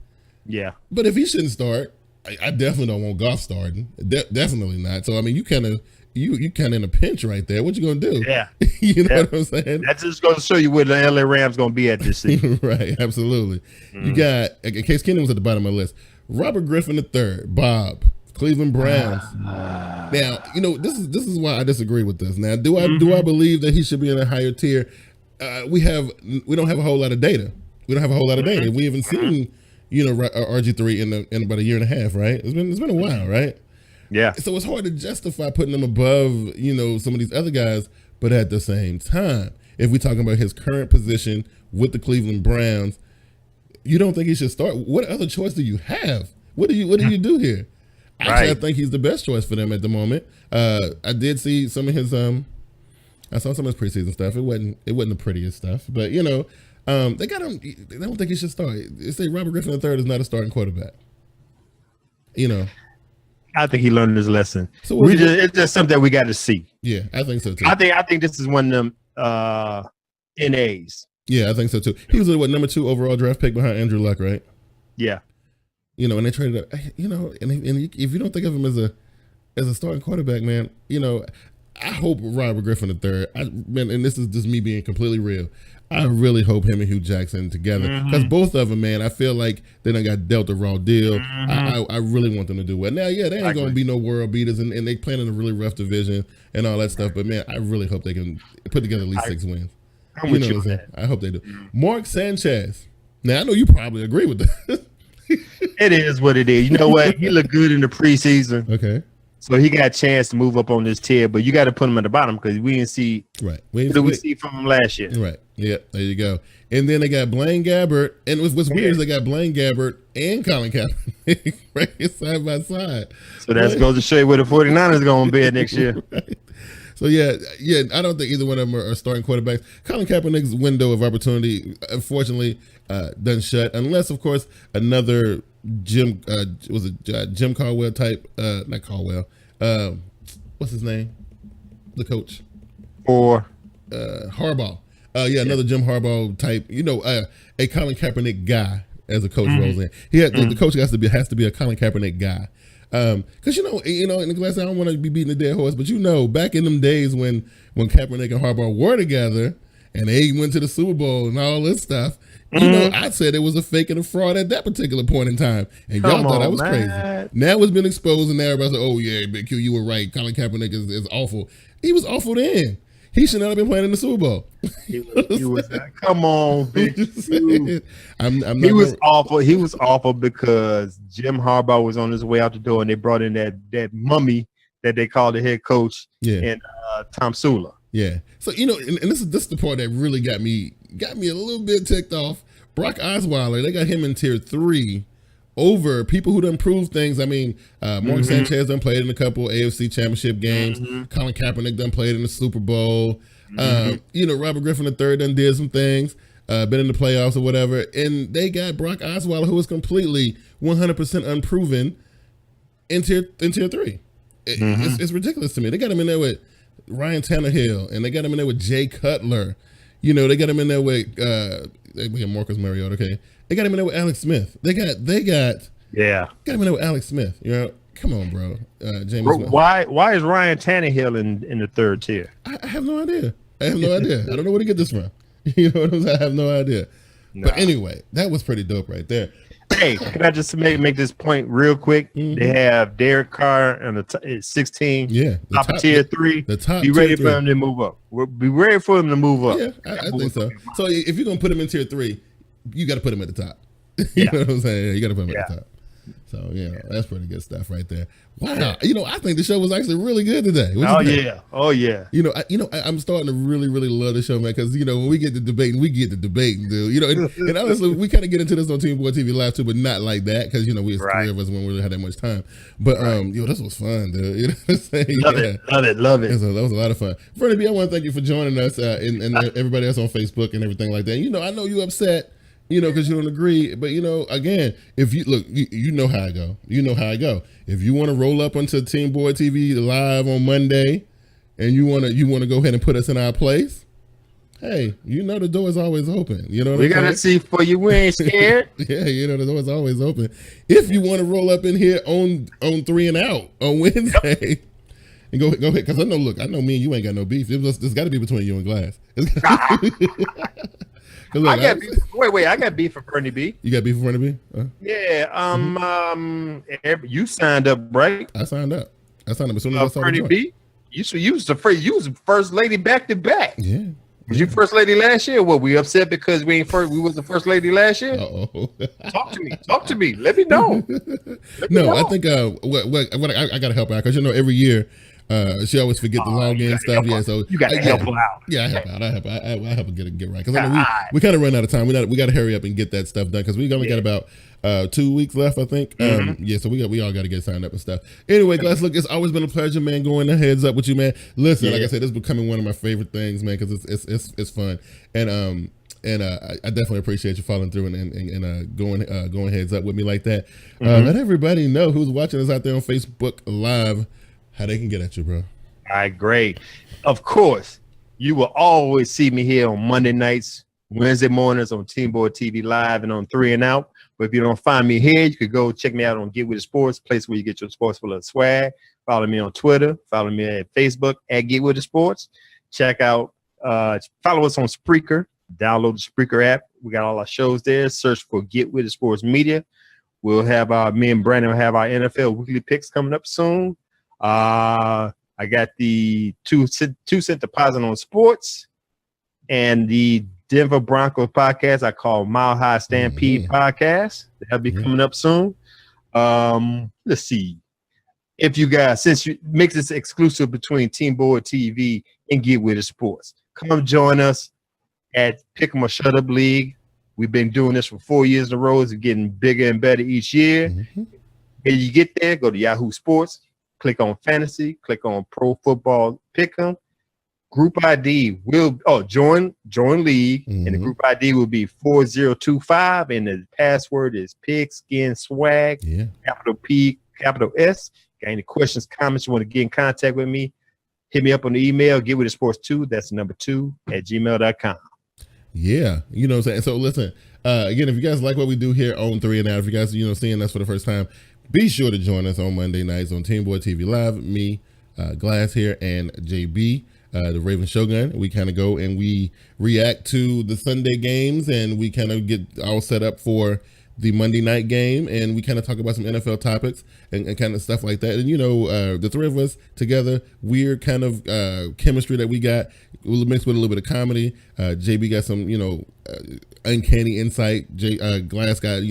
Yeah. But if he shouldn't start, I definitely don't want Goff starting. Definitely not. So I mean, you kind of in a pinch right there. What you gonna do? Yeah. You know what I'm saying? That's just going to show you where the LA Rams going to be at this season. Right. Absolutely. You got Case Keenum was at the bottom of the list. Robert Griffin III, Bob, Cleveland Browns. Now, this is why I disagree with this. Now, do I believe that he should be in a higher tier? We don't have a whole lot of data. We haven't seen RG3 in about a year and a half, right? It's been a while, right? Yeah. So it's hard to justify putting him above some of these other guys, but at the same time, if we're talking about his current position with the Cleveland Browns, you don't think he should start? What other choice do you have? What do you do here? Actually, I think he's the best choice for them at the moment. I did see some of his I saw some of his preseason stuff. It wasn't the prettiest stuff, but they got him. They don't think he should start. They say Robert Griffin III is not a starting quarterback. I think he learned his lesson. So it's just something that we got to see. Yeah, I think so too. I think this is one of them NAs. Yeah, I think so too. He was number 2 overall draft pick behind Andrew Luck, right? Yeah. And they traded up. And if you don't think of him as a starting quarterback, man, I hope Robert Griffin III. And this is just me being completely real. I really hope him and Hugh Jackson together, because both of them, man, I feel like they done got dealt a raw deal. I really want them to do well. Now, yeah, they ain't going to be no world beaters, and they playing in a really rough division and all that stuff. But man, I really hope they can put together at least 6 wins. I'm with you. I hope they do. Mark Sanchez. Now, I know you probably agree with that. It is what it is. You know what? He looked good in the preseason. Okay. So he got a chance to move up on this tier, but you got to put him at the bottom because we didn't see. Right. What did we see from him last year? Right. Yeah. There you go. And then they got Blaine Gabbert, and what's weird is they got Blaine Gabbert and Colin Kaepernick right side by side. So that goes to show you where the 49ers going to be next year. Right. So yeah, I don't think either one of them are starting quarterbacks. Colin Kaepernick's window of opportunity, unfortunately, done shut, unless of course another Jim Caldwell type, not Caldwell. What's his name? The coach. Or Harbaugh. Another Jim Harbaugh type. A Colin Kaepernick guy as a coach rolls in. The coach has to be a Colin Kaepernick guy. Because in the Glass, I don't want to be beating the dead horse, but back in them days when Kaepernick and Harbaugh were together and they went to the Super Bowl and all this stuff, I said it was a fake and a fraud at that particular point in time, and y'all thought I was crazy. Now it's been exposed, and now everybody's like, "Oh yeah, Bigg Q, you were right. Colin Kaepernick is awful. He was awful then. He should not have been playing in the Super Bowl." Come on, Bigg Q. He was awful. He was awful because Jim Harbaugh was on his way out the door, and they brought in that mummy that they called the head coach, and Tom Sula. Yeah. So and this is the part that really got me a little bit ticked off. Brock Osweiler, they got him in tier 3 over people who done proved things. I mean, Mark Sanchez done played in a couple AFC Championship games. Colin Kaepernick done played in the Super Bowl. Robert Griffin III done did some things, been in the playoffs or whatever. And they got Brock Osweiler, who was completely 100% unproven, in tier 3. It's ridiculous to me. They got him in there with Ryan Tannehill, and they got him in there with Jay Cutler. They got him in there with Marcus Mariota. Okay, they got him in there with Alex Smith. They got him in there with Alex Smith. Come on, bro. James Smith. Why is Ryan Tannehill in the 3rd tier? I have no idea. I don't know where to get this from. You know what I'm saying? I have no idea. No. But anyway, that was pretty dope right there. Hey, can I just make this point real quick? They have Derek Carr and the 16. Yeah, top tier 3. The top. Be ready for him to move up. Be ready for him to move up. Yeah, I think so. So if you're gonna put him in tier 3, you got to put him at the top. You know what I'm saying? You got to put him at the top. So that's pretty good stuff right there. Wow, I think the show was actually really good today. Oh yeah. I'm starting to really, really love the show, man. Because when we get to debating, dude. And honestly, we kind of get into this on TeamBoydTV Live too, but not like that because we as 3 of us when we really had that much time. But this was fun, dude. You know what I'm saying? Love it. That was a lot of fun. Freddie B, I want to thank you for joining us and everybody else on Facebook and everything like that. I know you upset. you know, because you don't agree. But, you know, again, if you look, you know how I go. You know how I go. If you want to roll up onto Team Boy TV live on Monday and you want to go ahead and put us in our place, hey, you know the door is always open. You know what We I'm saying? got to see for you. We ain't scared. Yeah, you know the door is always open. If you want to roll up in here on 3 and Out on Wednesday, and go ahead, because I know me and you ain't got no beef. It's got to be between you and Glass. Look, I got beef. Wait, I got beef for Bernie B. You got beef for Bernie B? Yeah. You signed up, right? I signed up as soon as I saw Bernie the B. You was the first lady back to back. Yeah. Was you first lady last year? Well, we upset because we was the first lady last year. Uh-oh. Talk to me. Let me know. I think what I gotta help out because every year she always forget the login stuff. Yeah, so you gotta help her out. Yeah, I help out. I help her get right because we kind of run out of time. We got to hurry up and get that stuff done because we only got about 2 weeks left, I think. Yeah, so we all got to get signed up and stuff. Anyway, guys, look, it's always been a pleasure, man. Going the heads up with you, man. Listen, like I said, this is becoming one of my favorite things, man, because it's fun and I definitely appreciate you following through and going heads up with me like that. Let everybody know who's watching us out there on Facebook Live how they can get at you, bro. All right, great. Of course, you will always see me here on Monday nights, Wednesday mornings on TeamBoydTV Live and on 3 and Out. But if you don't find me here, you could go check me out on Get With The Sports, place where you get your sports full of swag. Follow me on Twitter. Follow me at Facebook at Get With The Sports. Check out, follow us on Spreaker. Download the Spreaker app. We got all our shows there. Search for Get With The Sports Media. We'll have me and Brandon will have our NFL weekly picks coming up soon. I got the 2-cent deposit on sports and the Denver Broncos podcast I call Mile High Stampede podcast. That'll be coming up soon. Let's see. If you guys, since you make this exclusive between Team Boyd TV and Get With The Sports, come join us at Pick 'em or Shut Up League. We've been doing this for 4 years in a row. It's getting bigger and better each year. And you get there, go to Yahoo Sports, click on Fantasy, click on Pro Football Pick'em. Group ID will join league, and the group ID will be 4025, and the password is Pigskin Swag. Yeah. Capital P, capital S. Got any questions, comments, you want to get in contact with me? Hit me up on the email, getwiththesports2, that's the number 2 at gmail.com. Yeah, you know what I'm saying? So listen, again, if you guys like what we do here on 3 and Out, if you guys, seeing us for the first time, be sure to join us on Monday nights on Team Boyd TV Live. Me, Glass here, and JB, the Raven Shogun. We kind of go and we react to the Sunday games, and we kind of get all set up for the Monday night game, and we kind of talk about some NFL topics and kind of stuff like that. And the three of us together, weird kind of chemistry that we got, mixed with a little bit of comedy. JB got some uncanny insight. Glass got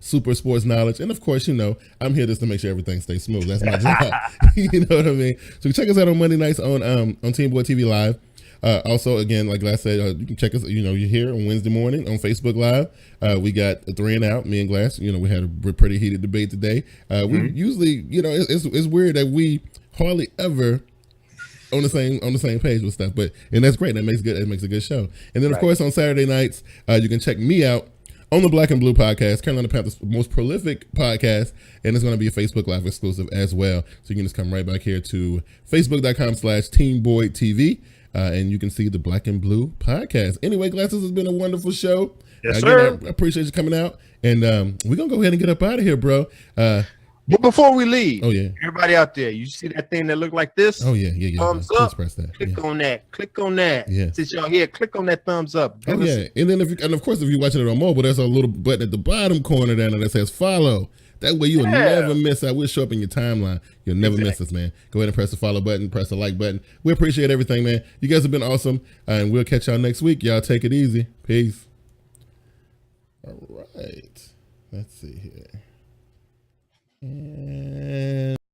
super sports knowledge, and of course I'm here just to make sure everything stays smooth. That's my job. You know what I mean? So check us out on Monday nights on Team Boyd TV Live. Also, again, like Glass said, you can check us. You're here on Wednesday morning on Facebook Live. We got 3 and Out. Me and Glass. We had a pretty heated debate today. We usually, it's weird that we hardly ever on the same page with stuff, and that's great. That makes a good show. And then of course on Saturday nights, you can check me out on the Black and Blue podcast, Carolina Panthers' most prolific podcast, and it's going to be a Facebook Live exclusive as well. So you can just come right back here to facebook.com/TeamBoydTV. And you can see the Black and Blue podcast. Anyway, Glass, this has been a wonderful show. Yes, sir. I appreciate you coming out. And we're going to go ahead and get up out of here, bro. But before we leave, everybody out there, you see that thing that look like this? Thumbs up. Press that. Click on that. Click on that. Yeah. Since y'all here, click on that thumbs up. And then of course, if you're watching it on mobile, there's a little button at the bottom corner down there that says follow. That way you'll never miss out. We'll show up in your timeline. You'll never miss us, man. Go ahead and press the follow button, press the like button. We appreciate everything, man. You guys have been awesome. And we'll catch y'all next week. Y'all take it easy. Peace. All right. Let's see here. And